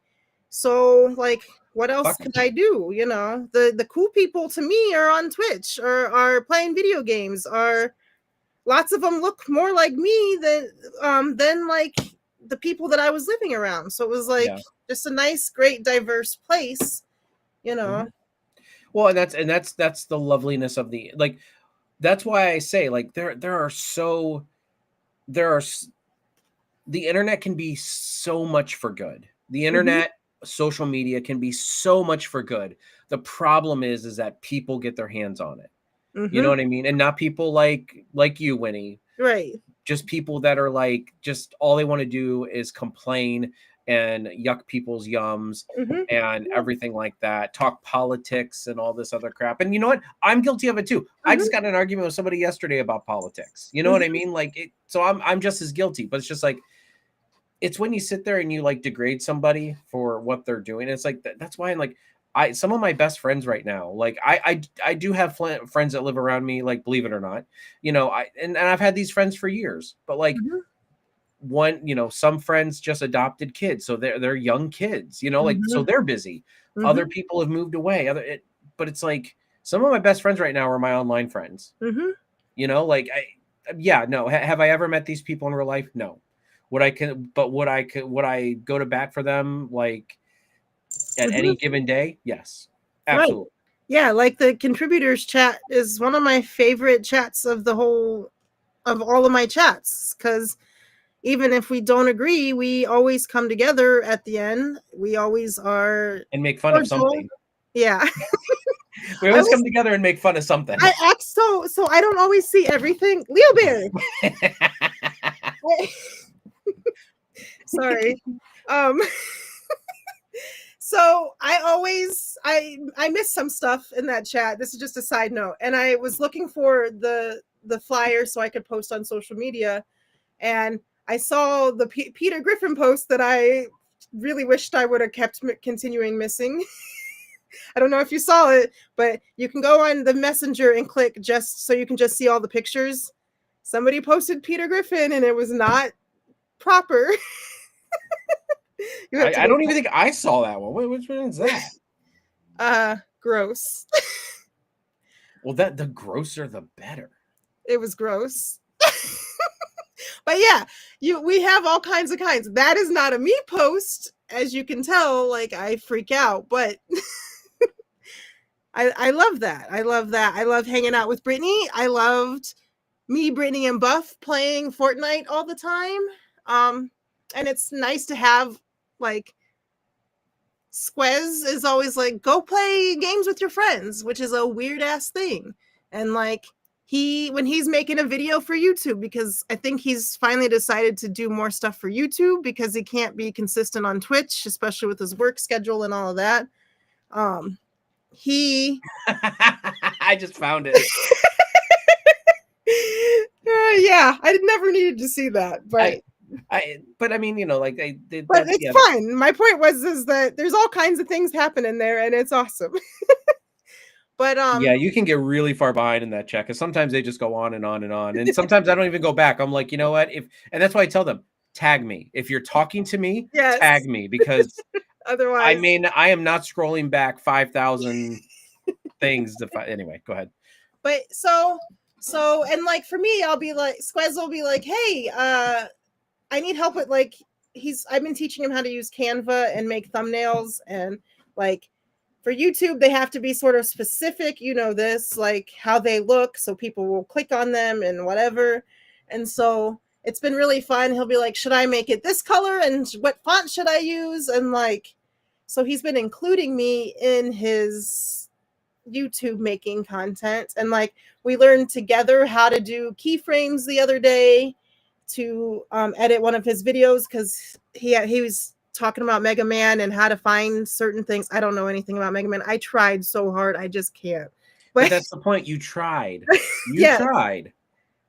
So like, what else could I do? The cool people to me are on Twitch or are playing video games, or lots of them look more like me than like the people that I was living around. So it was like just a nice, great, diverse place, Well, and that's the loveliness of the, like, that's why I say, like, the internet can be so much for good. The internet, social media can be so much for good. The problem is that people get their hands on it. You know what I mean? And not people like you, Winnie. Right. Just people that are like, just all they want to do is complain and yuck people's yums and everything like that. Talk politics and all this other crap. And you know what? I'm guilty of it too. I just got in an argument with somebody yesterday about politics. You know what I mean? Like, so I'm just as guilty. But it's just like, it's when you sit there and you like degrade somebody for what they're doing. It's like that's why I'm like, some of my best friends right now, like I do have friends that live around me, like, believe it or not, and I've had these friends for years, but like some friends just adopted kids, so they're young kids, like, so Mhm. they're busy. Other Mhm. people have moved away. But it's like some of my best friends right now are my online friends. Mhm. Like no. Have I ever met these people in real life? No. Would I go to bat for them like at any Mhm. given day? Yes, Right. absolutely. Yeah, like the contributors chat is one of my favorite chats of all of my chats, because even if we don't agree, we always come together at the end. We always are And make fun of cordial. something. Yeah. We I always was come together and make fun of something. I act so I don't always see everything. Leo Bear. Sorry. Um so I missed some stuff in that chat. This is just a side note. And I was looking for the flyer so I could post on social media, and I saw the Peter Griffin post that I really wished I would have kept continuing missing. I don't know if you saw it, but you can go on the messenger and click just so you can just see all the pictures. Somebody posted Peter Griffin and it was not proper. You have to I go don't even think I saw that one. Wait, which one is that? Gross. Well, the grosser the better. It was gross. But yeah, we have all kinds of kinds. That is not a me post, as you can tell. Like, I freak out, but I love that. I love that. I love hanging out with Brittany. I loved me, Brittany, and Buff playing Fortnite all the time. And it's nice to have, like, Squez is always like, go play games with your friends, which is a weird ass thing. And like, when he's making a video for YouTube, because I think he's finally decided to do more stuff for YouTube because he can't be consistent on Twitch, especially with his work schedule and all of that. He I just found it. Yeah, I never needed to see that, but but I mean, like but it's fine. My point is that there's all kinds of things happening there, and it's awesome. But yeah, you can get really far behind in that chat because sometimes they just go on and on and on, and sometimes I don't even go back. I'm like, you know what? And that's why I tell them, tag me if you're talking to me. yes, Tag me, because otherwise, I am not scrolling back 5,000 things to find. Anyway, go ahead. But and like for me, I'll be like, Squez will be like, hey, I need help with, like, I've been teaching him how to use Canva and make thumbnails, and like for YouTube they have to be sort of specific, this, like how they look so people will click on them and whatever. And so it's been really fun. He'll be like, should I make it this color, and what font should I use? And like, so he's been including me in his YouTube making content, and like we learned together how to do keyframes the other day to edit one of his videos, because he was talking about Mega Man and how to find certain things. I don't know anything about Mega Man. I tried so hard, I just can't. But that's the point. You tried. You yeah, tried.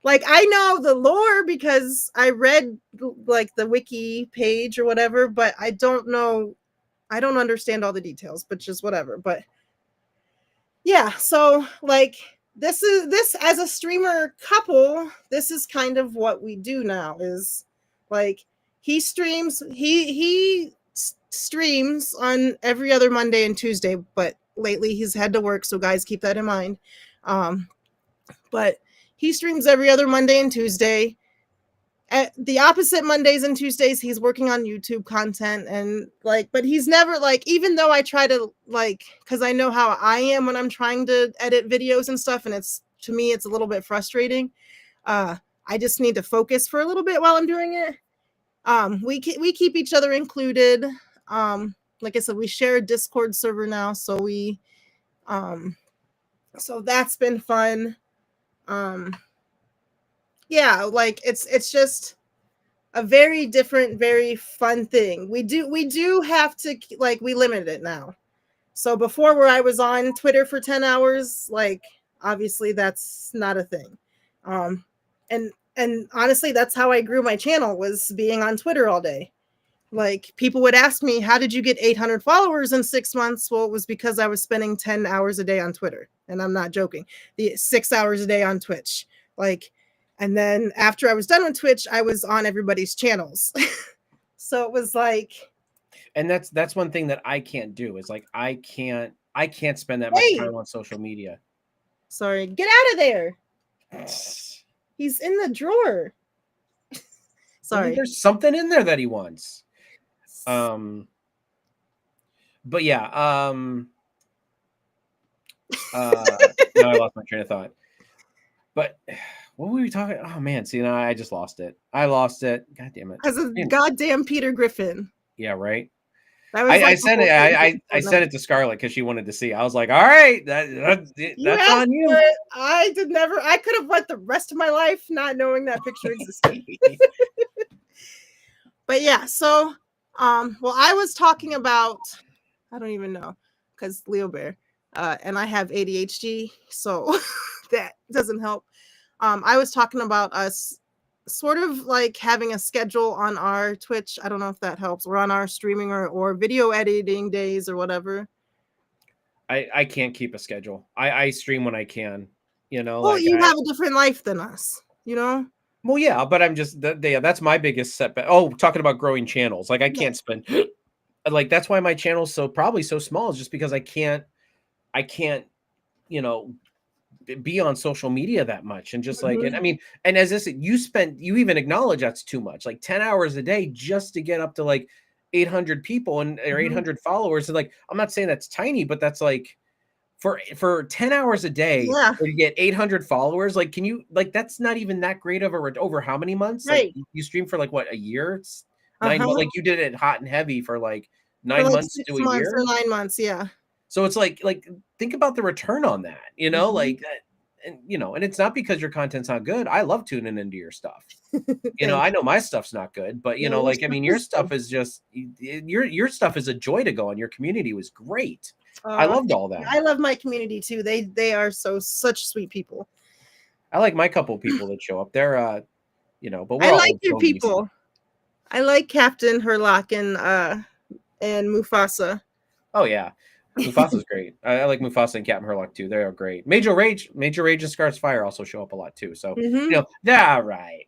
like I know the lore because I read like the wiki page or whatever, but I don't understand all the details, but just whatever. But yeah, so like this as a streamer couple, this is kind of what we do now, is like he streams on every other Monday and Tuesday, but lately he's had to work, so guys, keep that in mind. But he streams every other Monday and Tuesday. At the opposite Mondays and Tuesdays, he's working on YouTube content, and like, but he's never like, even though I try to like, because I know how I am when I'm trying to edit videos and stuff, and to me it's a little bit frustrating. I just need to focus for a little bit while I'm doing it. We keep each other included. Like I said, we share a Discord server now, so so that's been fun. Yeah, like it's just a very different, very fun thing. We do have to, like, we limit it now. So before, where I was on Twitter for 10 hours, like obviously that's not a thing. And honestly, that's how I grew my channel, was being on Twitter all day. Like, people would ask me, how did you get 800 followers in 6 months? Well, it was because I was spending 10 hours a day on Twitter. And I'm not joking. The 6 hours a day on Twitch. Like, And then after I was done with Twitch, I was on everybody's channels. So it was like, and that's one thing that I can't do is like I can't spend that much time on social media. Sorry, get out of there. He's in the drawer. Sorry. There's something in there that he wants. But yeah, no, I lost my train of thought. But what were we talking? Oh man, see, now I just lost it. I lost it. God damn it. As a goddamn Peter Griffin. Yeah, right. I sent it. I sent it to Scarlett because she wanted to see. I was like, all right, that's on you. I did never. I could have went the rest of my life not knowing that picture existed. But yeah, so well, I was talking about, I don't even know, because Leo Bear, and I have ADHD, so that doesn't help. I was talking about us sort of like having a schedule on our Twitch. I don't know if that helps, or on our streaming or video editing days or whatever. I can't keep a schedule. I stream when I can, you know. Well, like you have a different life than us, you know. Well, yeah, but I'm just that's my biggest setback. Oh, talking about growing channels, like I can't spend like that's why my channel's probably so small, is just because I can't, you know, be on social media that much. And just like, and I mean, and as this, you even acknowledge that's too much, like 10 hours a day just to get up to like 800 people or 800 followers. And like, I'm not saying that's tiny, but that's like for 10 hours a day where you get 800 followers, like, can you, like, that's not even that great of over how many months? Like you stream for like what, a year? It's 9 months. Like you did it hot and heavy for like 9 months to a year or 9 months. Yeah. So it's like think about the return on that, you know, like that. And you know, and it's not because your content's not good. I love tuning into your stuff. You know, I know my stuff's not good, but you know, like, I mean, your stuff is just your stuff is a joy to go on. Your community was great. I loved all that. I love my community too. They are such sweet people. I like my couple of people that show up. They're you know, but I like your people. I like Captain Herlock and Mufasa. Oh yeah. Mufasa's great. I like Mufasa and Captain Herlock too. They are great. Major Rage and Scar's Fire also show up a lot too. So you know, they're right.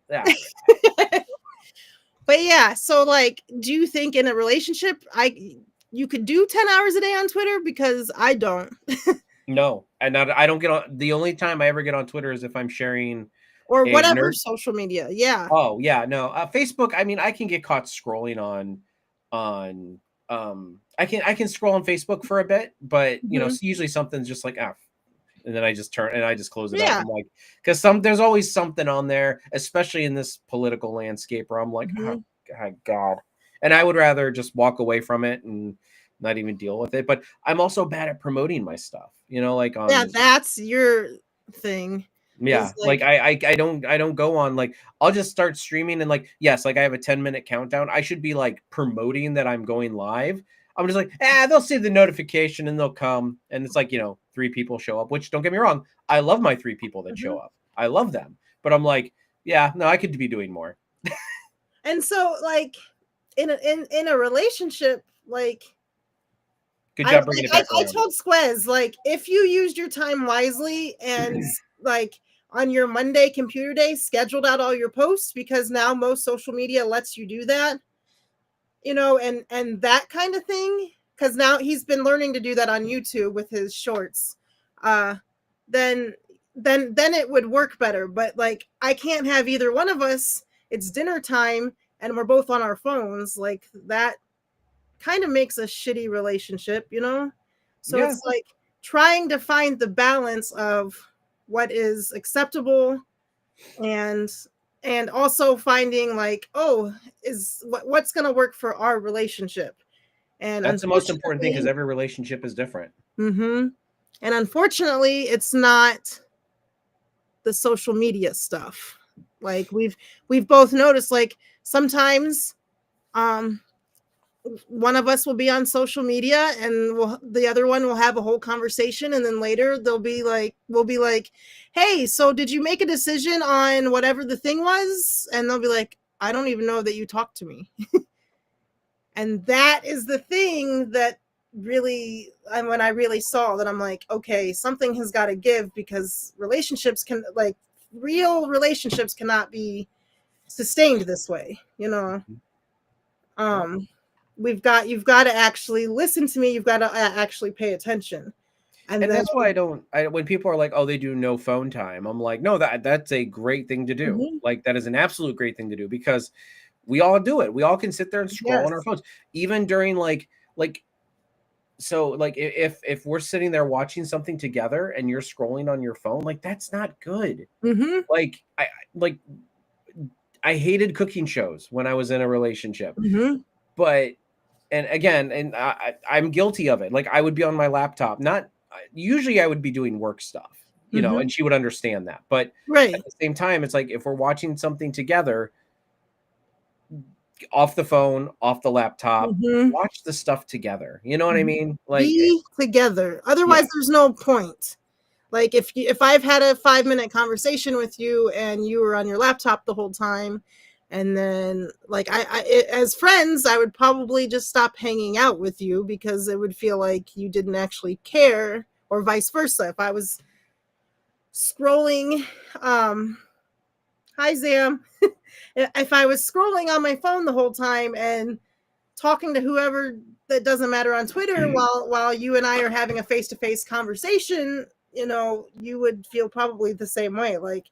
But yeah, so like, do you think in a relationship you could do 10 hours a day on Twitter? Because I don't. No, and I don't get on. The only time I ever get on Twitter is if I'm sharing or whatever social media. Yeah. Oh yeah, no. Facebook. I mean, I can get caught scrolling on. I can scroll on Facebook for a bit, but you know, usually something's just like and then I just close it up. I'm like, because there's always something on there, especially in this political landscape, where I'm like, oh God, and I would rather just walk away from it and not even deal with it. But I'm also bad at promoting my stuff, you know, like on that's your thing. Yeah, like I don't go on, like I'll just start streaming and like, yes, like I have a 10-minute countdown. I should be like promoting that I'm going live. I'm just like, they'll see the notification and they'll come. And it's like, you know, 3 people show up, which don't get me wrong. I love my 3 people that show up. I love them. But I'm like, yeah, no, I could be doing more. And so like in a relationship, like good job bringing it back around. I told Squez, like, if you used your time wisely and like on your Monday computer day, scheduled out all your posts, because now most social media lets you do that, you know, and that kind of thing. Because now he's been learning to do that on YouTube with his shorts. Then it would work better. But like, I can't have either one of us. It's dinner time and we're both on our phones. Like, that kind of makes a shitty relationship, you know? So it's like trying to find the balance of what is acceptable and also finding like, is what's going to work for our relationship. And that's the most important thing, because every relationship is different. And unfortunately, it's not the social media stuff. Like we've both noticed, like sometimes one of us will be on social media and the other one will have a whole conversation, and then later we'll be like, hey, so did you make a decision on whatever the thing was? And they'll be like, I don't even know that you talked to me. And that is the thing that really, when I really saw that, I'm like, okay, something has got to give, because relationships can, like, real relationships cannot be sustained this way, you know. You've got to actually listen to me. You've got to actually pay attention. And then, that's why when people are like, oh, they do no phone time, I'm like, no, that's a great thing to do. Like, that is an absolute great thing to do, because we all do it. We all can sit there and scroll on our phones, even during so like if we're sitting there watching something together and you're scrolling on your phone, like, that's not good. Like, I hated cooking shows when I was in a relationship, but and again, and I'm guilty of it. Like, I would be on my laptop, not usually I would be doing work stuff, you know, and she would understand that. But at the same time, it's like, if we're watching something together, off the phone, off the laptop, watch the stuff together. You know what I mean? Like, be together. Otherwise, there's no point. Like, if I've had a 5-minute conversation with you and you were on your laptop the whole time, and then like as friends, I would probably just stop hanging out with you, because it would feel like you didn't actually care, or vice versa. If I was scrolling, hi Zam, if I was scrolling on my phone the whole time and talking to whoever that doesn't matter on Twitter while you and I are having a face-to-face conversation, you know, you would feel probably the same way. Like,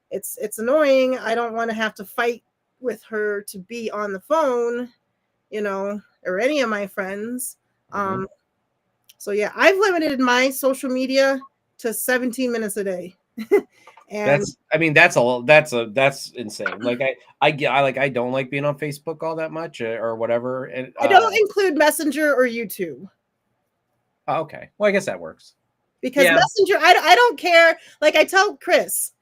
it's annoying. I don't want to have to fight with her to be on the phone, you know, or any of my friends. So yeah, I've limited my social media to 17 minutes a day. And that's insane. Like, I don't like being on Facebook all that much, or whatever. And I don't include Messenger or YouTube. Okay, well, I guess that works. Because Messenger, I don't care. Like, I tell Chris,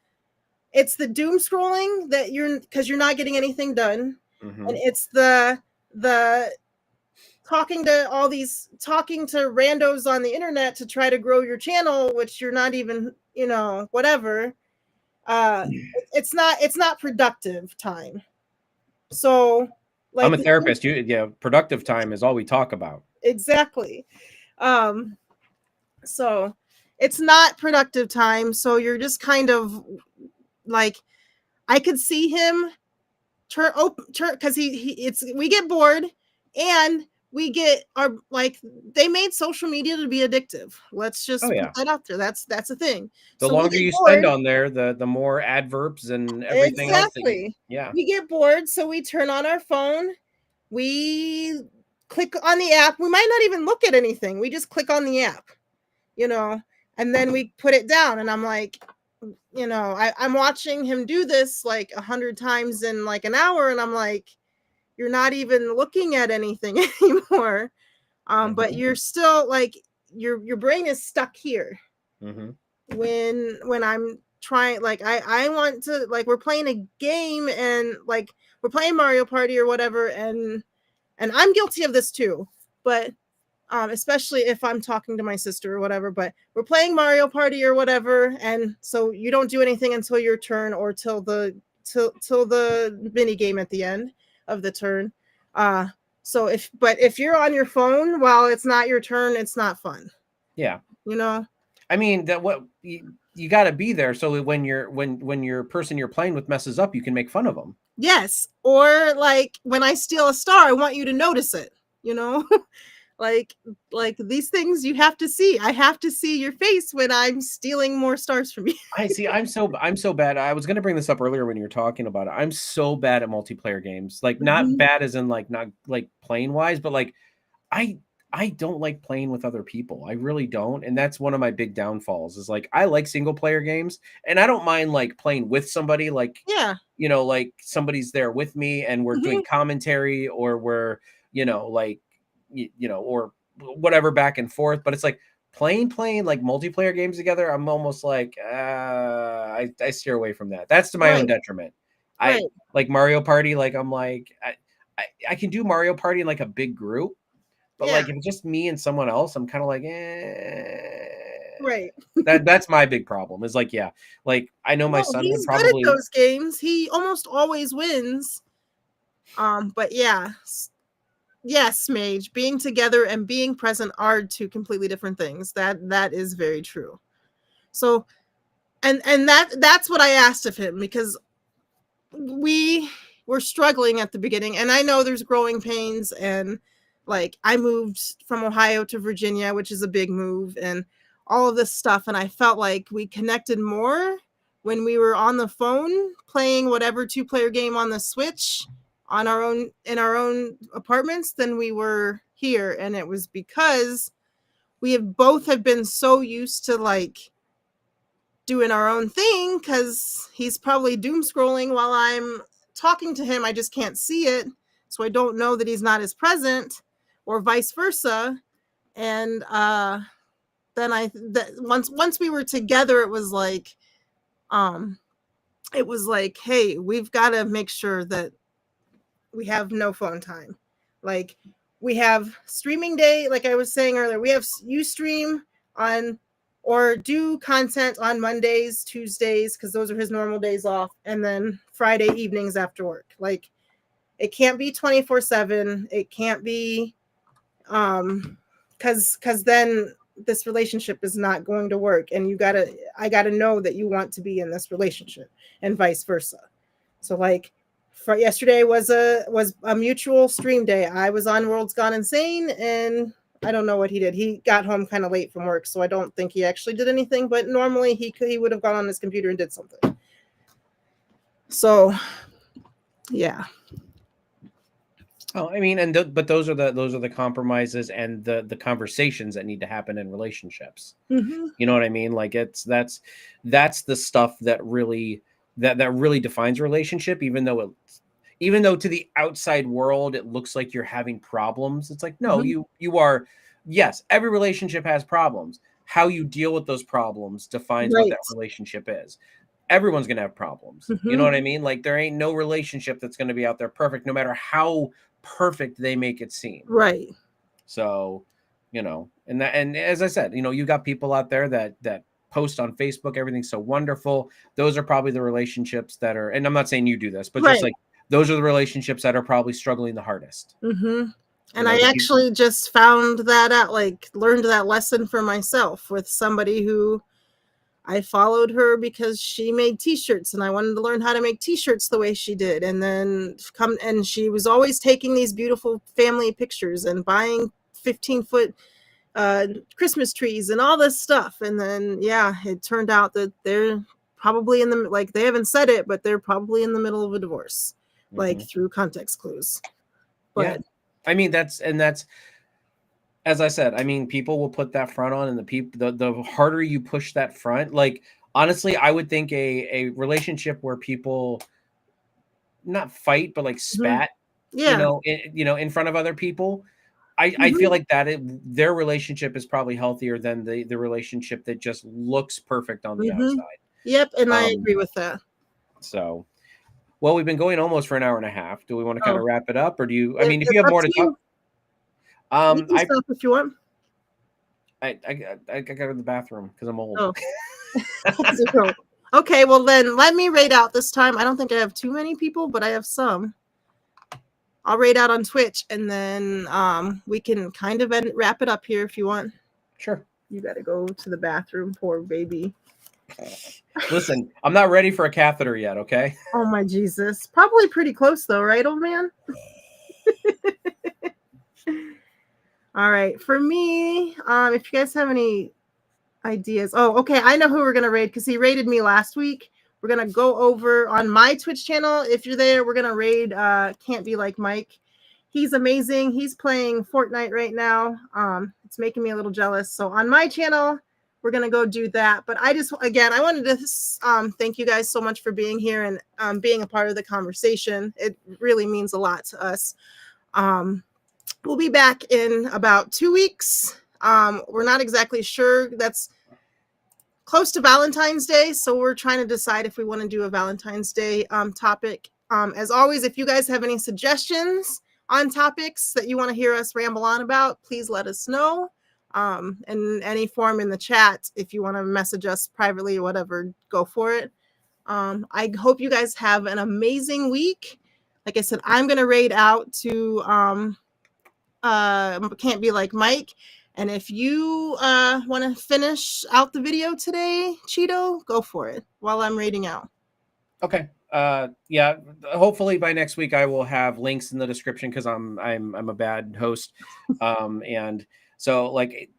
it's the doom scrolling that because you're not getting anything done, and it's the talking to randos on the internet to try to grow your channel, which you're not even, you know, whatever. It's not productive time. So, like, I'm a therapist. Productive time is all we talk about. Exactly. So it's not productive time. So you're just kind of like, I could see him turn because we get bored, and we get they made social media to be addictive. Let's just put that out there. That's a thing. The longer you spend on there, the more adverbs and everything else. We get bored, so we turn on our phone. We click on the app. We might not even look at anything. We just click on the app, you know, and then we put it down. And I'm like, you know, I'm watching him do this like 100 times in like an hour, and I'm like, you're not even looking at anything anymore. But you're still like, your brain is stuck here. When I'm trying, like, I want to, like, we're playing a game, and like we're playing Mario Party or whatever, and I'm guilty of this too, but especially if I'm talking to my sister or whatever, but we're playing Mario Party or whatever, and so you don't do anything until your turn, or till the mini game at the end of the turn. So if you're on your phone while it's not your turn, it's not fun. Yeah. You know? I mean, that what you got to be there, so when your person you're playing with messes up, you can make fun of them. Yes. Or like, when I steal a star, I want you to notice it, you know? like these things you have to see. I have to see your face when I'm stealing more stars from you. I see. I'm so bad. I was going to bring this up earlier when you were talking about it. I'm so bad at multiplayer games. Like, not bad as in like, not like playing wise, but like I don't like playing with other people. I really don't. And that's one of my big downfalls, is like, I like single player games, and I don't mind like playing with somebody, like, you know, like somebody's there with me and we're doing commentary, or we're, you know, like, you know, or whatever, back and forth. But it's like playing like multiplayer games together, I'm almost like, I steer away from that. That's to my own detriment. I like Mario Party. Like, I'm like, I can do Mario Party in like a big group. But like, if it's just me and someone else, I'm kind of like, that's my big problem. Is like, like, I know my son would probably good at those games. He almost always wins. But yes, Mage, being together and being present are two completely different things. That is very true. So and that's what I asked of him, because we were struggling at the beginning, and I know there's growing pains, and like I moved from Ohio to Virginia, which is a big move, and all of this stuff, and I felt like we connected more when we were on the phone playing whatever 2-player game on the Switch on our own in our own apartments than we were here. And it was because we have been so used to like doing our own thing, because he's probably doom scrolling while I'm talking to him. I just can't see it, so I don't know that he's not as present, or vice versa. And then once we were together, it was like hey, we've got to make sure that we have no phone time. Like, we have streaming day, like I was saying earlier, we have you stream on or do content on Mondays, Tuesdays, because those are his normal days off, and then Friday evenings after work. Like, it can't be 24/7. It can't be because then this relationship is not going to work, and I gotta know that you want to be in this relationship, and vice versa. So like, for yesterday was a mutual stream day. I was on World's Gone Insane, and I don't know what he did. He got home kind of late from work, so I don't think he actually did anything, but normally he would have gone on his computer and did something. So yeah. Oh, I mean, but those are the compromises and the conversations that need to happen in relationships. Mm-hmm. You know what I mean? Like, that's the stuff that really defines a relationship. Even though to the outside world it looks like you're having problems, it's like, no, Mm-hmm. you are. Yes, every relationship has problems. How you deal with those problems defines what that relationship is. Everyone's going to have problems. Mm-hmm. You know what I mean? Like, there ain't no relationship that's going to be out there perfect, no matter how perfect they make it seem. Right. So, and as I said, you got people out there that post on Facebook, everything's so wonderful. Those are probably the relationships that are, and I'm not saying you do this, but just like, those are the relationships that are probably struggling the hardest. Mm-hmm. And I actually just found that out, like learned that lesson for myself with somebody who I followed her because she made t-shirts, and I wanted to learn how to make t-shirts the way she did. And then and she was always taking these beautiful family pictures and buying 15-foot Christmas trees and all this stuff. And then, yeah, it turned out that they're probably they haven't said it, but they're probably in the middle of a divorce, like through context clues. But yeah, I mean, that's as I said, I mean, people will put that front on, and the harder you push that front, like, honestly, I would think a relationship where people not fight, but like spat, in front of other people, I feel like their relationship is probably healthier than the relationship that just looks perfect on the outside. Yep, and I agree with that. So, well, we've been going almost for an hour and a half. Do we want to kind of wrap it up, or do you? I mean, if you have more to talk. You can stop if you want. I got to the bathroom because I'm old. Oh. Okay, well then let me raid out this time. I don't think I have too many people, but I have some. I'll raid out on Twitch, and then we can kind of wrap it up here if you want. Sure. You got to go to the bathroom, poor baby. Listen, I'm not ready for a catheter yet, okay? Oh my Jesus. Probably pretty close though, right, old man? All right. For me, if you guys have any ideas. Oh, okay. I know who we're going to raid because he raided me last week. We're going to go over on my Twitch channel. If you're there, we're going to raid Can't Be Like Mike. He's amazing. He's playing Fortnite right now. It's making me a little jealous. So on my channel, we're going to go do that. But I wanted to thank you guys so much for being here and being a part of the conversation. It really means a lot to us. We'll be back in about 2 weeks. We're not exactly sure. That's close to Valentine's Day, so we're trying to decide if we want to do a Valentine's Day topic. As always, if you guys have any suggestions on topics that you want to hear us ramble on about, please let us know. In any form in the chat, if you want to message us privately or whatever, go for it. I hope you guys have an amazing week. Like I said, I'm going to raid out to Can't Be Like Mike. And if you want to finish out the video today, Cheeto, go for it while I'm reading out. Okay. Yeah. Hopefully by next week I will have links in the description because I'm a bad host. And so like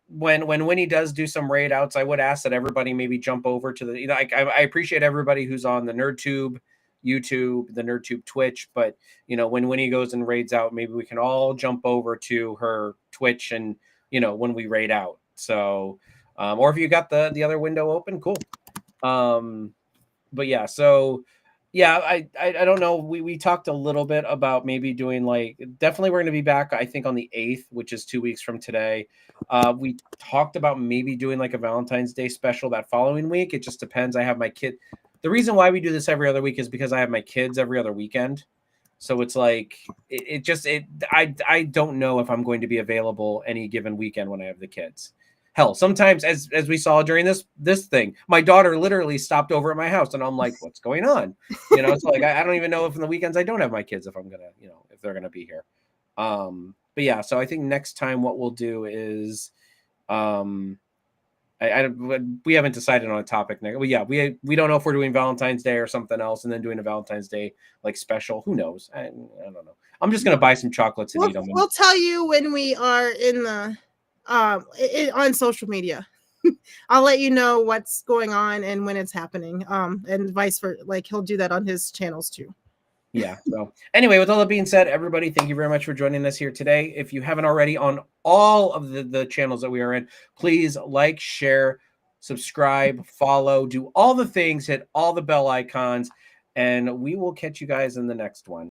when Winnie does do some raid outs, I would ask that everybody maybe jump over to the, you know, I appreciate everybody who's on the NerdTube YouTube, the NerdTube Twitch, but you know, when Winnie goes and raids out, maybe we can all jump over to her Twitch and, you know, when we raid out. So or if you got the other window open, cool. But yeah, so yeah, I don't know. We talked a little bit about maybe doing like, definitely we're going to be back, I think, on the 8th, which is 2 weeks from today. We talked about maybe doing like a Valentine's Day special that following week. It just depends. I have my kid. The reason why we do this every other week is because I have my kids every other weekend. So it's like I don't know if I'm going to be available any given weekend when I have the kids. Hell, sometimes as we saw during this thing, my daughter literally stopped over at my house and I'm like, what's going on? You know, it's like I don't even know if in the weekends I don't have my kids, if I'm gonna, you know, if they're gonna be here. But yeah, so I think next time what we'll do is we haven't decided on a topic next. Well, yeah, we don't know if we're doing Valentine's Day or something else, and then doing a Valentine's Day like special. Who knows? I don't know. I'm just gonna buy some chocolates and eat them. We'll tell you when we are in the on social media. I'll let you know what's going on and when it's happening. And vice versa. Like he'll do that on his channels too. Yeah. So anyway, with all that being said, everybody, thank you very much for joining us here today. If you haven't already on all of the channels that we are in, please like, share, subscribe, follow, do all the things, hit all the bell icons, and we will catch you guys in the next one.